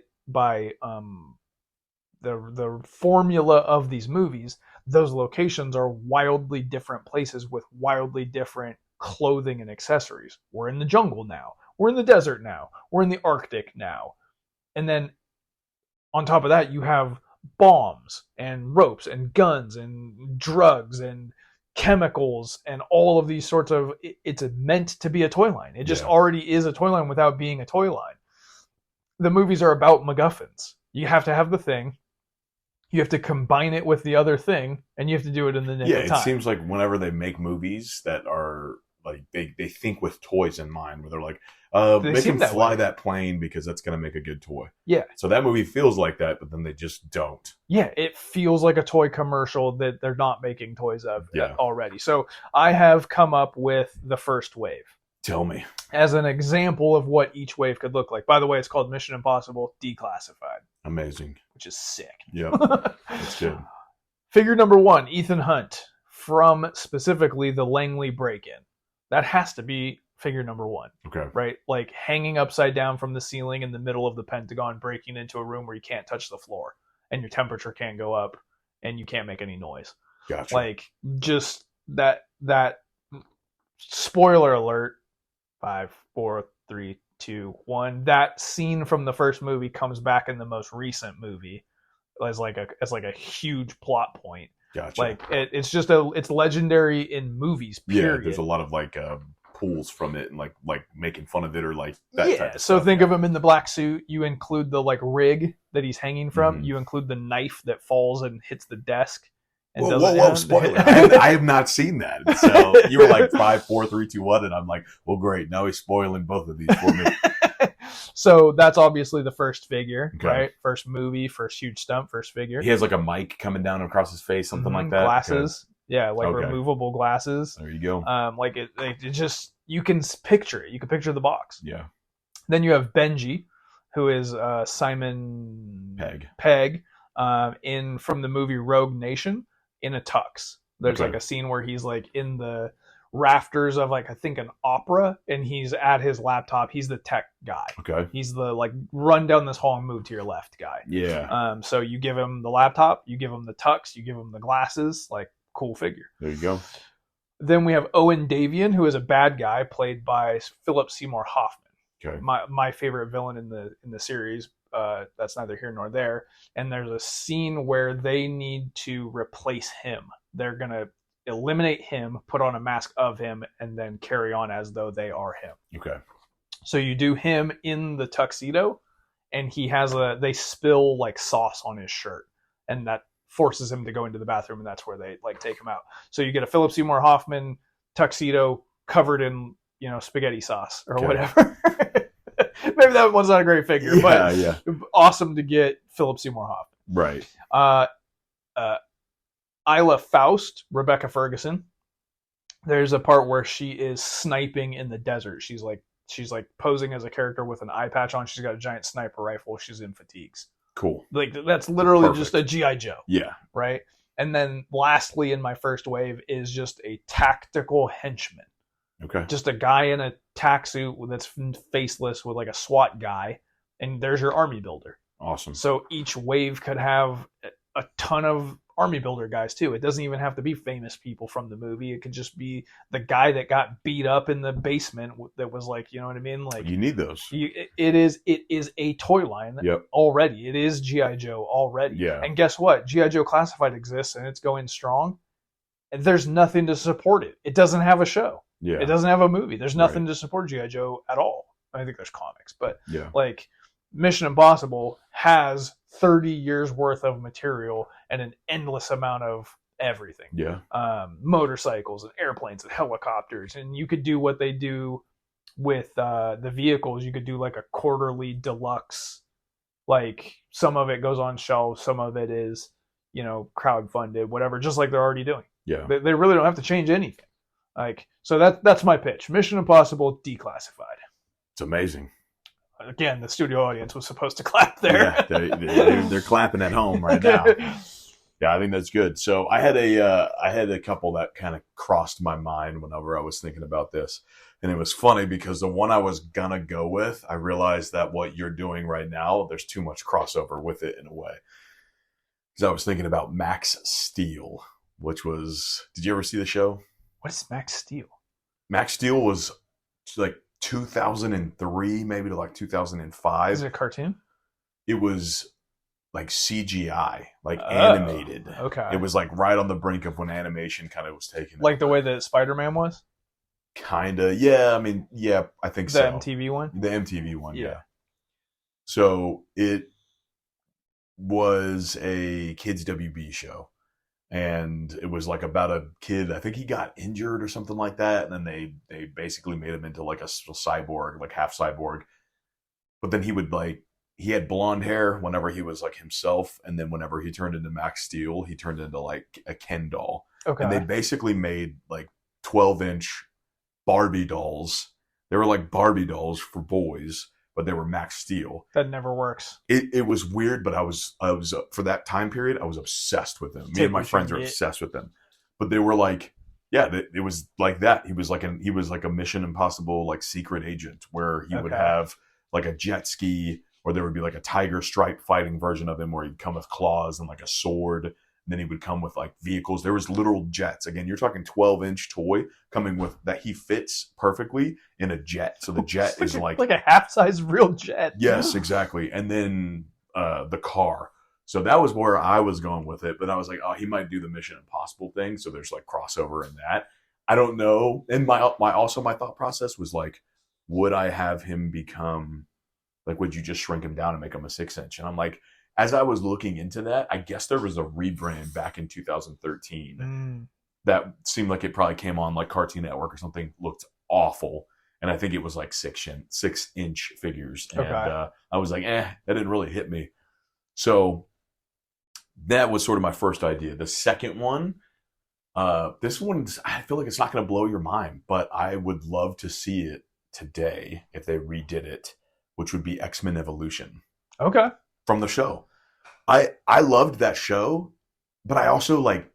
the formula of these movies, those locations are wildly different places with wildly different clothing and accessories. We're in the jungle now. We're in the desert now. We're in the Arctic now. And then on top of that, you have bombs and ropes and guns and drugs and chemicals and all of these sorts of. It's meant to be a toy line. It just already is a toy line without being a toy line. The movies are about MacGuffins. You have to have the thing. You have to combine it with the other thing, and you have to do it in the nick of time. It seems like whenever they make movies that are like they think with toys in mind, where they're like, make him fly that plane because that's going to make a good toy. Yeah. So that movie feels like that, but then they just don't. Yeah, it feels like a toy commercial that they're not making toys of already. So I have come up with the first wave. Tell me. As an example of what each wave could look like. By the way, it's called Mission Impossible Declassified. Amazing. Which is sick. Yeah, that's good. Figure number 1, Ethan Hunt, from specifically the Langley break-in. That has to be figure number 1. Okay. Right? Like hanging upside down from the ceiling in the middle of the Pentagon, breaking into a room where you can't touch the floor, and your temperature can't go up, and you can't make any noise. Gotcha. Like, just that spoiler alert, 5, 4, 3, 2, 1. That scene from the first movie comes back in the most recent movie as like a huge plot point. Gotcha. Like it's legendary in movies. Period. Yeah, there's a lot of like pulls from it and like making fun of it or like that. Yeah. Type of So stuff. think of him in the black suit. You include the like rig that he's hanging from. Mm-hmm. You include the knife that falls and hits the desk. Whoa, spoiler. I have not seen that. So you were like 5, 4, 3, 2, 1, and I'm like, well, great. Now he's spoiling both of these for me. So that's obviously the first figure, right? First movie, first huge stump, first figure. He has like a mic coming down across his face, something like that. Glasses. Okay. Yeah, like removable glasses. There you go. Like it just, you can picture it. You can picture the box. Yeah. Then you have Benji, who is Simon Pegg, from the movie Rogue Nation, in a tux. There's like a scene where he's like in the rafters of like I think an opera, and he's at his laptop. He's the tech guy. Okay. He's the like run down this hall and move to your left guy. Yeah. So you give him the laptop, you give him the tux, you give him the glasses. Like, cool figure. There you go. Then we have Owen Davian, who is a bad guy played by Philip Seymour Hoffman. Okay. My favorite villain in the series. That's neither here nor there. And there's a scene where they need to replace him. They're gonna eliminate him, put on a mask of him, and then carry on as though they are him. Okay. So you do him in the tuxedo, and they spill like sauce on his shirt, and that forces him to go into the bathroom, and that's where they like take him out. So you get a Philip Seymour Hoffman tuxedo covered in spaghetti sauce or whatever. Maybe that one's not a great figure, but awesome to get Philip Seymour Hoffman. Right. Isla Faust, Rebecca Ferguson. There's a part where she is sniping in the desert. She's like posing as a character with an eye patch on. She's got a giant sniper rifle. She's in fatigues. Cool. Like that's literally just a G.I. Joe. Yeah. Right. And then lastly, in my first wave, is just a tactical henchman. Okay. Just a guy in a tack suit that's faceless with like a SWAT guy, and there's your army builder. Awesome. So each wave could have a ton of army builder guys too. It doesn't even have to be famous people from the movie. It could just be the guy that got beat up in the basement that was like, you know what I mean? Like, you need those. It is a toy line already. It is G.I. Joe already. Yeah. And guess what? G.I. Joe Classified exists and it's going strong. And there's nothing to support it. It doesn't have a show. Yeah. It doesn't have a movie. There's nothing to support G.I. Joe at all. I think there's comics, but like Mission Impossible has 30 years worth of material and an endless amount of everything. Yeah. Motorcycles and airplanes and helicopters. And you could do what they do with the vehicles. You could do like a quarterly deluxe, like some of it goes on shelves, some of it is, crowdfunded, whatever, just like they're already doing. Yeah. They really don't have to change anything. Like, so that's my pitch. Mission Impossible Declassified. It's amazing. Again, the studio audience was supposed to clap there. Yeah, they're clapping at home right now. Yeah, I think that's good. So I had a couple that kind of crossed my mind whenever I was thinking about this. And it was funny because the one I was going to go with, I realized that what you're doing right now, there's too much crossover with it in a way. Because I was thinking about Max Steel, which was, did you ever see the show? What is Max Steel? Max Steel was like 2003, maybe to like 2005. Is it a cartoon? It was like CGI, like animated. Okay. It was like right on the brink of when animation kind of was taken Like over. the way that Spider-Man was? Kinda, yeah. I mean, yeah, I think The so. MTV one? The MTV one, Yeah. yeah. So it was a kids WB show, and it was like about a kid. I think he got injured or something like that, and then they basically made him into like a cyborg, like half cyborg. But then he had blonde hair whenever he was like himself, and then whenever he turned into Max Steel, he turned into like a Ken doll. Okay. And they basically made like 12-inch Barbie dolls. They were like Barbie dolls for boys, but they were Max Steel. That never works. It was weird, but I was for that time period, I was obsessed with them. Me and my friends were obsessed with them. But they were like, yeah, it was like that. He was like a Mission Impossible like secret agent where he would have like a jet ski, or there would be like a tiger stripe fighting version of him where he'd come with claws and like a sword. And then he would come with like vehicles. There was literal jets. Again, you're talking 12-inch toy coming with that he fits perfectly in a jet. So the jet is like a half-size real jet. Yes, exactly. And then the car. So that was where I was going with it. But I was like, oh, he might do the Mission Impossible thing. So there's like crossover in that. I don't know. And my thought process was like, would I have him become like, would you just shrink him down and make him a 6-inch? And I'm like, as I was looking into that, I guess there was a rebrand back in 2013 that seemed like it probably came on like Cartoon Network or something, looked awful. And I think it was like 6-inch figures. And I was like, that didn't really hit me. So that was sort of my first idea. The second one, this one, I feel like it's not going to blow your mind, but I would love to see it today if they redid it, which would be X-Men Evolution. Okay. From the show. I loved that show, but I also like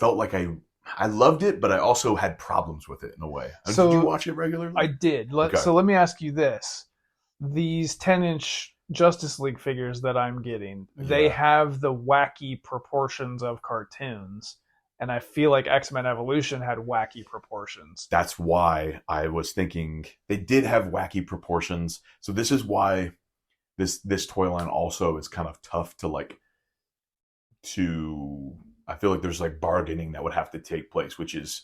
felt like I loved it, but I also had problems with it in a way. So, did you watch it regularly? I did. So let me ask you this. These 10-inch Justice League figures that I'm getting, they have the wacky proportions of cartoons. And I feel like X-Men Evolution had wacky proportions. That's why I was thinking they did have wacky proportions. So this is why this toy line also is kind of tough to I feel like there's like bargaining that would have to take place, which is,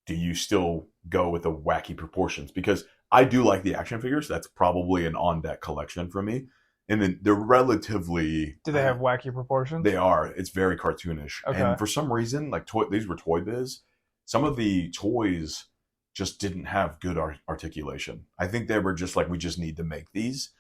do you still go with the wacky proportions? Because I do like the action figures. That's probably an on-deck collection for me. And then they're relatively... Do they have wacky proportions? They are. It's very cartoonish. Okay. And for some reason, like these were Toy Biz, some of the toys just didn't have good articulation. I think they were just like, we just need to make these.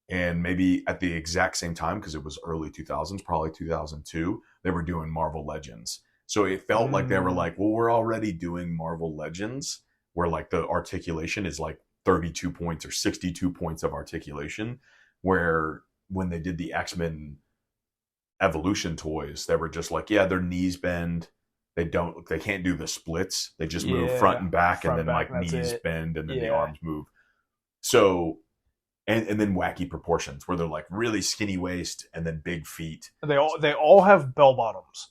And maybe at the exact same time, because it was early 2000s, probably 2002, they were doing Marvel Legends. So it felt like they were like, well, we're already doing Marvel Legends, where like the articulation is like 32 points or 62 points of articulation. Where when they did the X-Men Evolution toys, they were just like, yeah, their knees bend. They can't do the splits. They just move front and back, and then like knees bend, and then the arms move. So, and then wacky proportions where they're like really skinny waist and then big feet. They all have bell bottoms.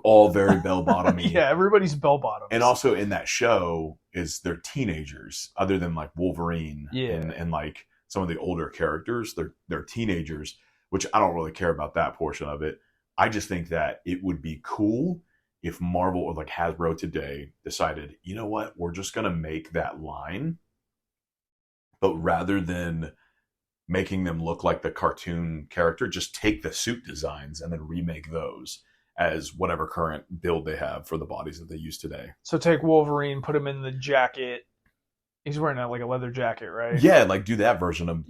All very bell bottomy. Yeah, everybody's bell bottoms. And also in that show is they're teenagers, other than like Wolverine and like some of the older characters. They're teenagers, which I don't really care about that portion of it. I just think that it would be cool if Marvel or like Hasbro today decided, you know what, we're just going to make that line, but rather than making them look like the cartoon character, just take the suit designs and then remake those as whatever current build they have for the bodies that they use today. So take Wolverine, put him in the jacket. He's wearing like a leather jacket, right? Yeah, like do that version of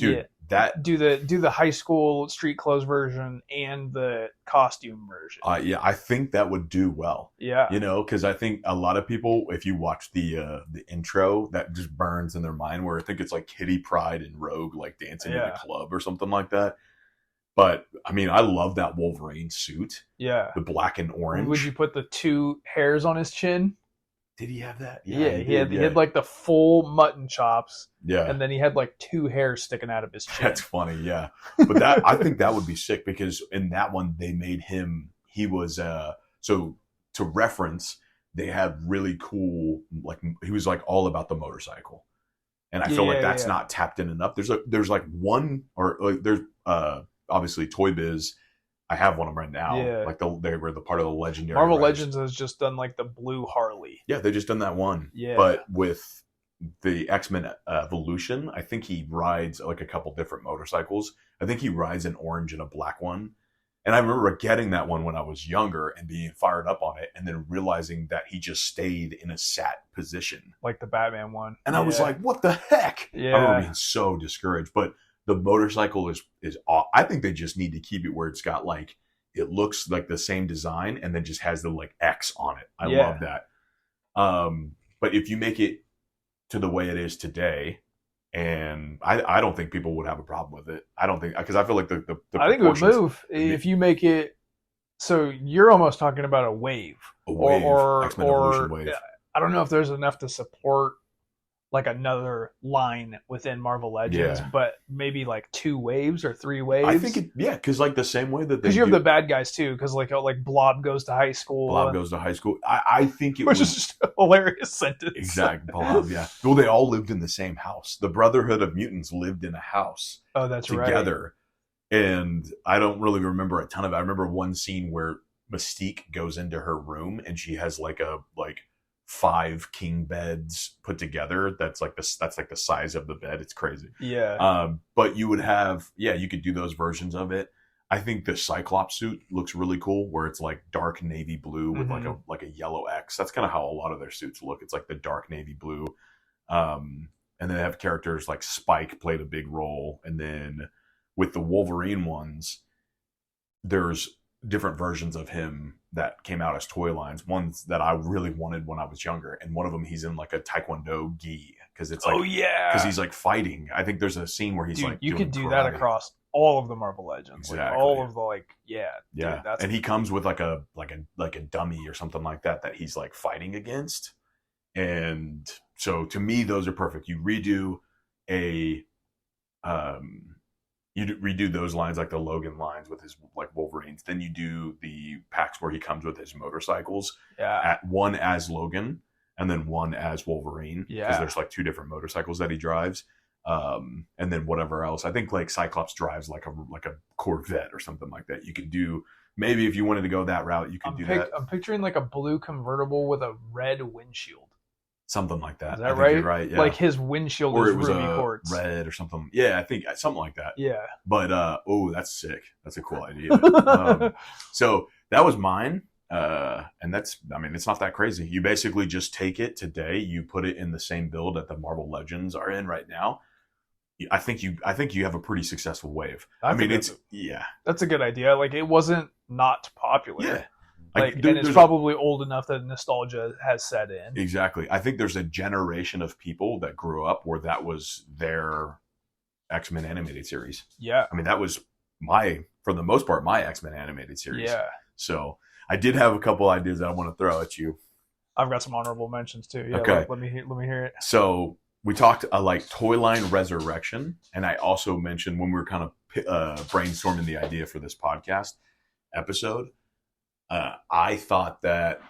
that. Do the high school street clothes version and the costume version. Yeah, I think that would do well. Yeah, because I think a lot of people, if you watch the intro, that just burns in their mind. Where I think it's like Kitty Pryde and Rogue like dancing in the club or something like that. But I mean, I love that Wolverine suit. Yeah, the black and orange. Would you put the 2 hairs on his chin? Did he have that? Yeah, he had like the full mutton chops. Yeah. And then he had like 2 hairs sticking out of his chin. That's funny, yeah. But I think that would be sick, because in that one they made him, he was so to reference, they had really cool, like he was like all about the motorcycle. And I feel like that's not tapped in enough. There's like one, or like there's obviously Toy Biz I have one of them right now. Yeah. Like they were the part of the legendary. Marvel Riders. Legends has just done like the blue Harley. Yeah, they just done that one. Yeah. But with the X-Men Evolution, I think he rides like a couple different motorcycles. I think he rides an orange and a black one. And I remember getting that one when I was younger and being fired up on it, and then realizing that he just stayed in a sat position. Like the Batman one. And I was like, what the heck? Yeah. I remember being so discouraged. But the motorcycle is I think they just need to keep it where it's got like, it looks like the same design and then just has the like X on it. I love that. But if you make it to the way it is today, and I don't think people would have a problem with it. I don't think, because I feel like the I think it would move if you make it. So you're almost talking about a wave, or X-Men Evolution wave. I don't know if there's enough to support like another line within Marvel Legends, but maybe like 2 waves or 3 waves. I think because like the same way that because you have the bad guys too, because like Blob goes to high school. I think it which was is just a hilarious sentence. Exactly, Blob. Yeah. Well, they all lived in the same house. The Brotherhood of Mutants lived in a house. Oh, that's right. Together, and I don't really remember a ton of it. I remember one scene where Mystique goes into her room and she has like 5 king beds put together. That's like the size of the bed. It's crazy. Yeah. But you would have, you could do those versions of it. I think the Cyclops suit looks really cool, where it's like dark navy blue with like a yellow X. That's kind of how a lot of their suits look. It's like the dark navy blue. And then they have characters like Spike played a big role. And then with the Wolverine ones, there's different versions of him that came out as toy lines, ones that I really wanted when I was younger. And one of them, he's in like a Taekwondo gi, because it's like, because he's like fighting. I think there's a scene where he's like, you could do karate. That across all of the Marvel Legends, exactly. Like all of the dude, and he comes with like a dummy or something like that he's like fighting against. And so to me, those are perfect. You redo those lines, like the Logan lines with his like Wolverines. Then you do the packs where he comes with his motorcycles. At one as Logan and then one as Wolverine. Because there's like 2 different motorcycles that he drives. And then whatever else. I think like Cyclops drives like a Corvette or something like that. You could do, maybe if you wanted to go that route, you could do that. I'm picturing like a blue convertible with a red windshield. Something like that. Is that right? You're right. Yeah. Like his windshield is ruby quartz, red or something. Yeah, I think something like that. Yeah. But that's sick. That's a cool idea. So that was mine. And it's not that crazy. You basically just take it today, you put it in the same build that the Marvel Legends are in right now. I think you have a pretty successful wave. That's a good idea. Like, it wasn't not popular. Yeah. And it's probably old enough that nostalgia has set in. Exactly. I think there's a generation of people that grew up where that was their X-Men animated series. Yeah. I mean, that was for the most part, my X-Men animated series. Yeah. So I did have a couple ideas that I want to throw at you. I've got some honorable mentions too. Yeah. Okay. Let me hear it. So we talked like toy line Resurrection. And I also mentioned when we were kind of brainstorming the idea for this podcast episode, I thought that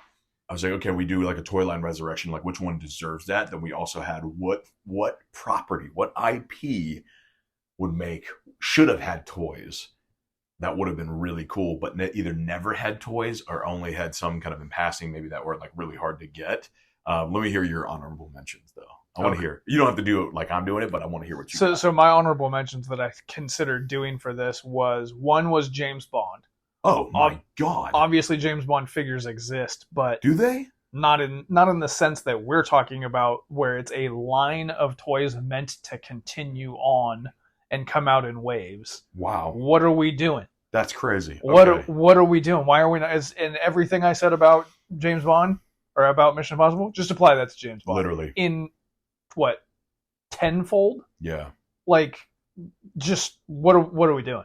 I was like, okay, we do like a toy line Resurrection, like which one deserves that? Then we also had what property, what IP should have had toys that would have been really cool, but either never had toys or only had some kind of in passing, maybe that were like really hard to get. Let me hear your honorable mentions though. I want to hear. You don't have to do it like I'm doing it, but I want to hear what you got. So my honorable mentions that I considered doing for this was James Bond. Oh my God. Obviously James Bond figures exist, but do they? Not in the sense that we're talking about, where it's a line of toys meant to continue on and come out in waves. Wow. What are we doing? That's crazy. Okay. What are we doing? Why are we not? And everything I said about James Bond or about Mission Impossible, just apply that to James Bond. Literally. In what? Tenfold? Yeah. Like, just what are we doing?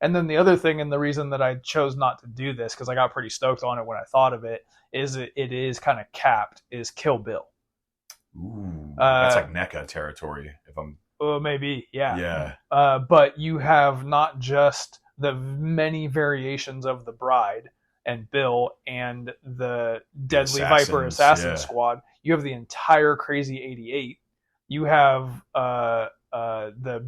And then the other thing, and the reason that I chose not to do this, because I got pretty stoked on it when I thought of it, is it is kind of capped, is Kill Bill. Ooh, that's like NECA territory, if I'm... maybe, yeah. Yeah. But you have not just the many variations of the Bride and Bill and the Deadly Viper Assassin Squad. You have the entire Crazy 88. You have the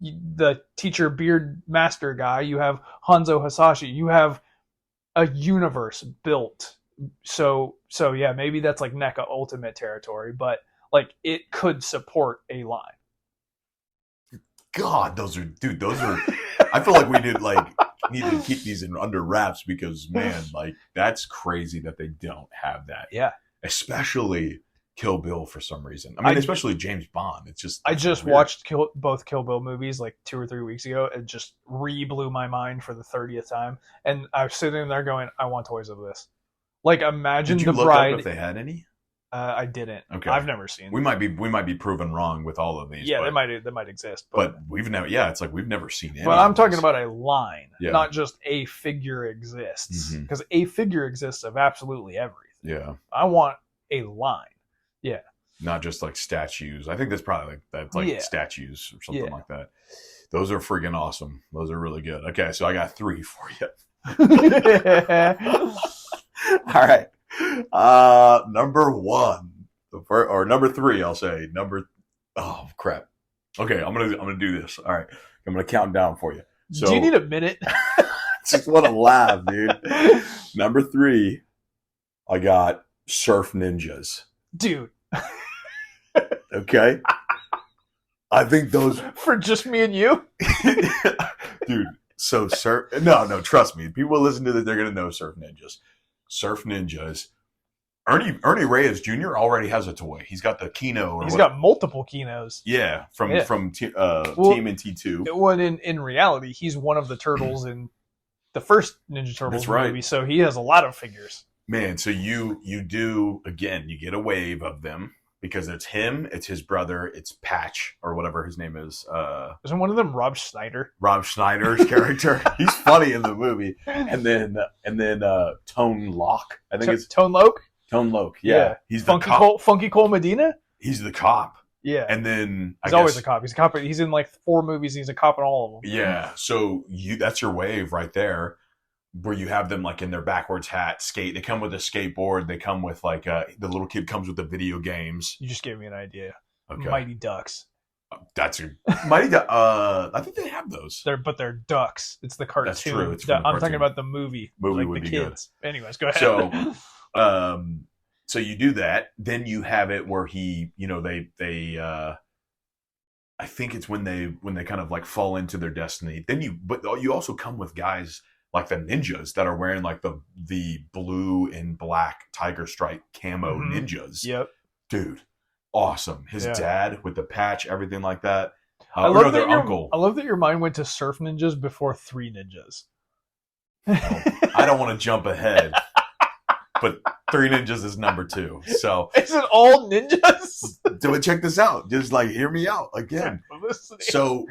the teacher beard master guy. You have Hanzo Hasashi. You have a universe built. So yeah, maybe that's like NECA Ultimate territory, but like it could support a line. God, those are. I feel like we need to keep these under wraps because man, like that's crazy that they don't have that. Yeah, especially Kill Bill for some reason. I mean, especially James Bond. It's just I just weird. watched both Kill Bill movies like 2 or 3 weeks ago. It just blew my mind for the 30th time, and I was sitting there going, "I want toys of this." Like, imagine Did you the look bride. up if they had any? I didn't. Okay, I've never seen. We might be proven wrong with all of these. Yeah, but, they might exist, but we've never. Yeah, it's like we've never seen any. But I'm talking about a line, Yeah. not just a figure exists, because a figure exists of absolutely everything. Yeah, I want a line. Yeah, not just like statues. I think that's probably statues or something like that. Those are freaking awesome. Those are really good. Okay, so I got 3 for you. All right. Number 1, or number 3, I'll say. Oh crap. Okay, I'm gonna do this. All right, I'm gonna count down for you. So, do you need a minute? Just want to laugh, dude. Number 3, I got Surf Ninjas. Dude. Okay. I think those for just me and you, dude. So no, trust me. People listen to this, they're gonna know Surf Ninjas. Surf Ninjas. Ernie Reyes Jr. already has a toy. He's got the Kino. He's got multiple Kinos. Yeah, from Team and T2. Well, in reality, he's one of the turtles in the first Ninja Turtles movie, so he has a lot of figures. Man, so you do again. You get a wave of them because it's him, it's his brother, it's Patch or whatever his name is. Isn't one of them Rob Schneider? Rob Schneider's character. He's funny in the movie. And then Tone Loc. I think it's Tone Loc. Tone Loc, yeah. He's the cop. Funky Cole Medina? He's the cop. Yeah. And then he's always a cop. He's a cop. He's in like 4 movies. He's a cop in all of them. Yeah. So that's your wave right there, where you have them like in their backwards hat, skate. They come with a skateboard. They come with like the little kid comes with the video games. You just gave me an idea. Okay. Mighty Ducks. That's a Mighty Ducks. I think they have those. They're ducks. It's the cartoon. That's true. I'm talking about the movie. Movie like would the be kids. Good. Anyways, go ahead. So you do that. Then you have it where he, they I think it's when they kind of like fall into their destiny. But you also come with guys like the ninjas that are wearing like the blue and black tiger stripe camo ninjas. Yep. Dude, awesome. His dad with the patch, everything like that. I love their uncle. I love that your mind went to Surf Ninjas before 3 Ninjas. I don't want to jump ahead, but 3 Ninjas is number 2. So is it all ninjas? Check this out. Just like hear me out again. So,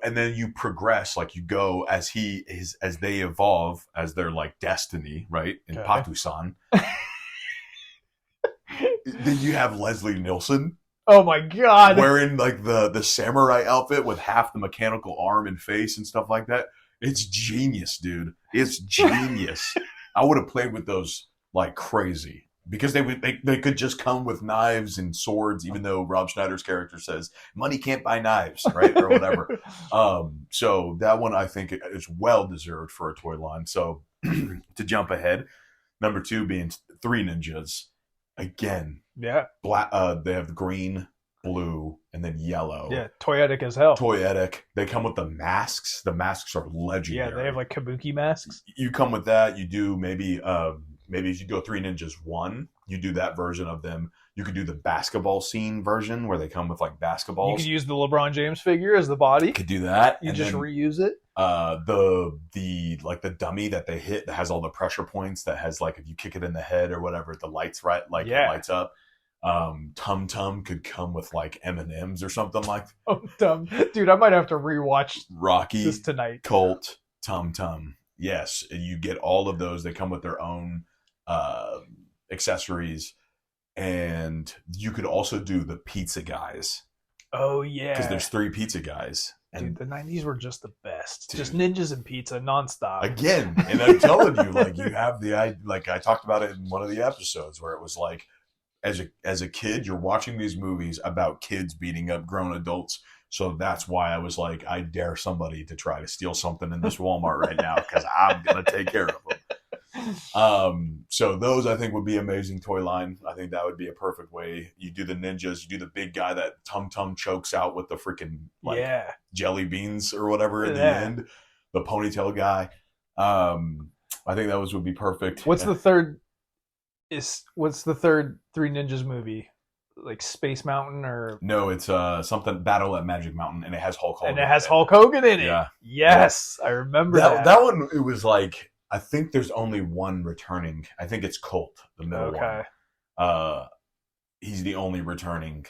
and then you progress, like you go as they evolve as their like destiny, right? In Patu-san. Then you have Leslie Nielsen. Oh my god! Wearing like the samurai outfit with half the mechanical arm and face and stuff like that. It's genius, dude. It's genius. I would have played with those like crazy because they could just come with knives and swords, even though Rob Schneider's character says money can't buy knives, right, or whatever. So that one I think is well deserved for a toy line. So to jump ahead, number 2 being 3 Ninjas. Again, black. They have green, blue, and then yellow. Yeah, toyetic as hell. Toyetic. They come with the masks. The masks are legendary. Yeah, they have like kabuki masks. You come with that. You do maybe if you go 3 Ninjas 1, you do that version of them. You could do the basketball scene version where they come with like basketballs. You could use the LeBron James figure as the body. You could do that. You just reuse it. The dummy that they hit that has all the pressure points that has like if you kick it in the head or whatever, the lights it lights up. Tum Tum could come with like M&Ms or something like that. Oh, Tum. Dude, I might have to rewatch Rocky this tonight. Colt, Tum Tum. Yes, you get all of those. They come with their own accessories. And you could also do the pizza guys. Oh, yeah. Because there's 3 pizza guys. And dude, the 90s were just the best. Dude. Just ninjas and pizza nonstop. Again, and I'm telling you, like you have like I talked about it in one of the episodes where it was like as a kid, you're watching these movies about kids beating up grown adults. So that's why I was like, I dare somebody to try to steal something in this Walmart right now because I'm gonna take care of them. So those I think would be amazing toy line. I think that would be a perfect way. You do the ninjas, you do the big guy that Tum Tum chokes out with the freaking jelly beans or whatever at the end. The ponytail guy. I think those would be perfect. What's the third Three Ninjas movie? Like Space Mountain or no? It's something Battle at Magic Mountain, and it has Hulk Hogan. And it has Hulk Hogan in it. Yeah. Yes, I remember that. That one. It was like I think there's only one returning. I think it's Colt, the middle one. He's the only returning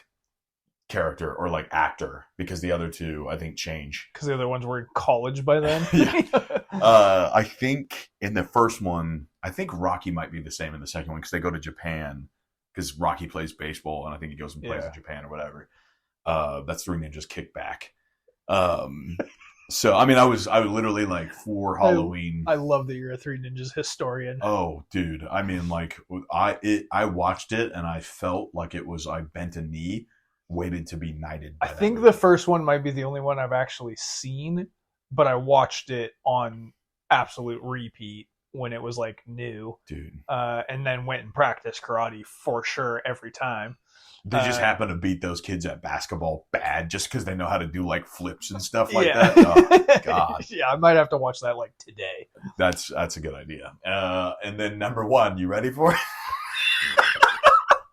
character or like actor because the other two I think change because the other ones were in college by then. I think in the first one, I think Rocky might be the same in the second one because they go to Japan. Because Rocky plays baseball, and I think he goes and plays in Japan or whatever. That's Three Ninjas Kickback. So I mean, I was literally like for Halloween. I love that you're a Three Ninjas historian. Oh, dude! I mean, like I watched it, and I felt like it was I bent a knee, waited to be knighted. I think the first one might be the only one I've actually seen, but I watched it on absolute repeat when it was like new, dude, and then went and practiced karate for sure every time. They just happen to beat those kids at basketball bad just because they know how to do like flips and stuff like that. Oh God, yeah, I might have to watch that like today. That's a good idea. And then number one, you ready for it?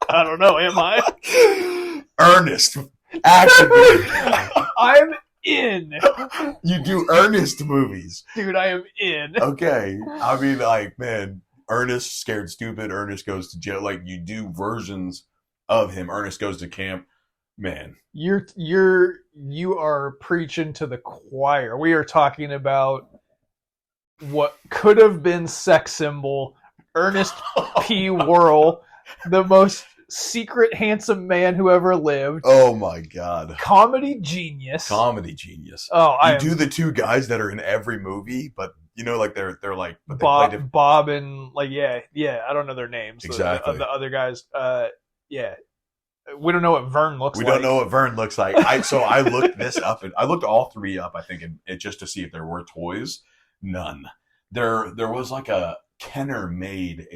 I don't know. Am I? Ernest action movie. I'm in. You do Ernest movies, dude. I am in. Okay, I mean, like, man, Ernest Scared Stupid. Ernest Goes to Jail. Like, you do versions of him. Ernest Goes to Camp. Man, you are preaching to the choir. We are talking about what could have been sex symbol Ernest P. Worrell, the most secret handsome man who ever lived. Oh my God. Comedy genius. Oh, I do the two guys that are in every movie, but you know, like they're like Bob and like yeah, I don't know their names. Exactly. The other guys. Yeah. We don't know what Vern looks like. We don't know what Vern looks like. I looked this up, and I looked all three up, I think, just to see if there were toys. None. There was like a Kenner made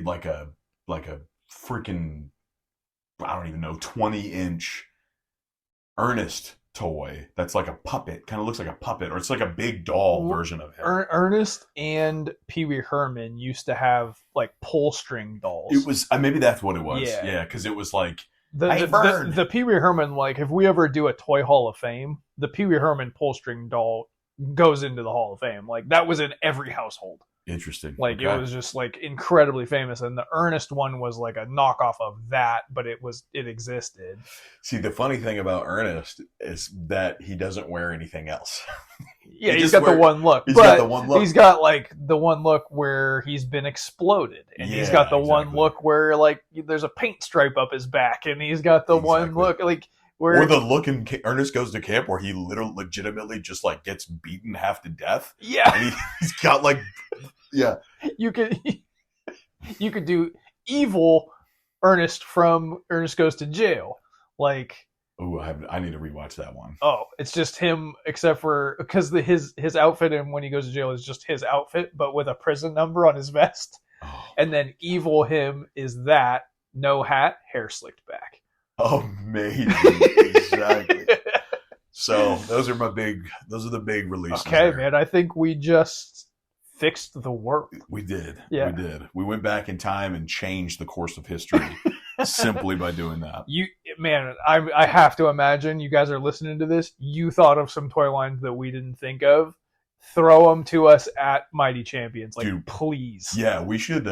like a freaking, I don't even know, 20-inch Ernest toy that's like a puppet, kind of looks like a puppet, or it's like a big doll version of him. Ernest and Pee Wee Herman used to have like pull string dolls. It was maybe that's what it was. Yeah, because it was like the Pee Wee Herman. Like if we ever do a Toy Hall of Fame, the Pee Wee Herman pull string doll goes into the Hall of Fame. Like that was in every household. Interesting. Like okay. It was just like incredibly famous, and the Ernest one was like a knockoff of that, but it existed. See, the funny thing about Ernest is that he doesn't wear anything else. Yeah, he's got the one look. He's got like the one look where he's been exploded, and he's got the one look where like there's a paint stripe up his back, and he's got the one look like. Or the look in Ernest Goes to Camp where he legitimately just like gets beaten half to death. Yeah, and he's got like, yeah. You could do evil Ernest from Ernest Goes to Jail, like. Oh, I need to rewatch that one. Oh, it's just him, except for because his outfit and when he goes to jail is just his outfit, but with a prison number on his vest. Oh. And then evil him is that no hat, hair slicked back. Amazing. Exactly. So those are the big releases. Okay, there. Man, I think we just fixed the work. We did. Yeah. We did. We went back in time and changed the course of history simply by doing that. I have to imagine you guys are listening to this. You thought of some toy lines that we didn't think of. Throw them to us at Mighty Champions. Like, dude, please. Yeah, we should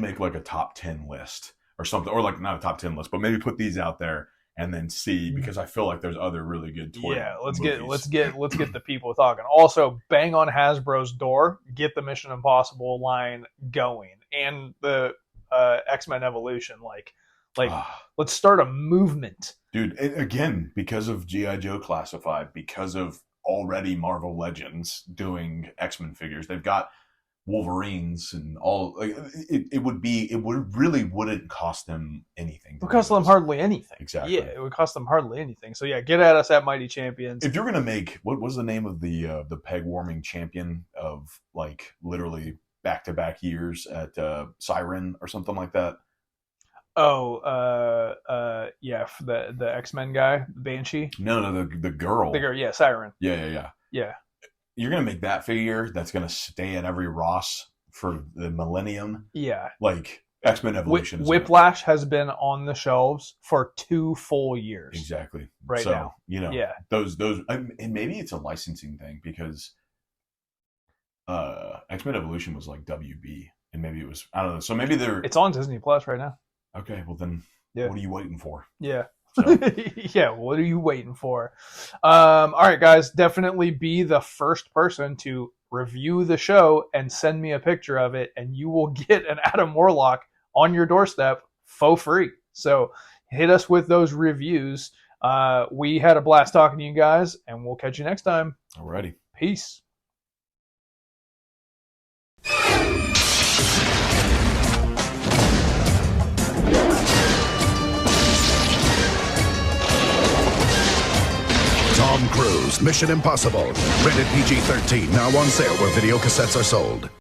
make like a top 10 list. Or something, or like not a top 10 list, but maybe put these out there and then see, because I feel like there's other really good toy. Yeah, let's get the people talking. Also, bang on Hasbro's door, get the Mission Impossible line going, and the X-Men Evolution. Like, let's start a movement, dude. Again, because of G.I. Joe Classified, because of already Marvel Legends doing X-Men figures, they've got Wolverines and all. Like, it really wouldn't cost them anything. It would cost them hardly anything. Exactly. Yeah, it would cost them hardly anything. So yeah, get at us at Mighty Champions. If you're gonna make, what was the name of the peg warming champion of like literally back-to-back years at Siren or something like that? Oh, yeah, the X-Men guy, Banshee. No, the girl. The girl, yeah, Siren. Yeah. You're gonna make that figure that's gonna stay at every Ross for the millennium. Yeah, like X-Men Evolution. Whiplash has been on the shelves for 2 full years. Exactly. Right now. Yeah. Those, and maybe it's a licensing thing because X-Men Evolution was like WB, and maybe it was, I don't know. So maybe it's on Disney Plus right now. Okay, well then, what are you waiting for? Yeah. So. Yeah, what are you waiting for? All right, guys, definitely be the first person to review the show and send me a picture of it, and you will get an Adam Warlock on your doorstep for free. So hit us with those reviews. We had a blast talking to you guys, and we'll catch you next time. Alrighty. Peace. Tom Cruise, Mission Impossible. Rated PG-13, now on sale where video cassettes are sold.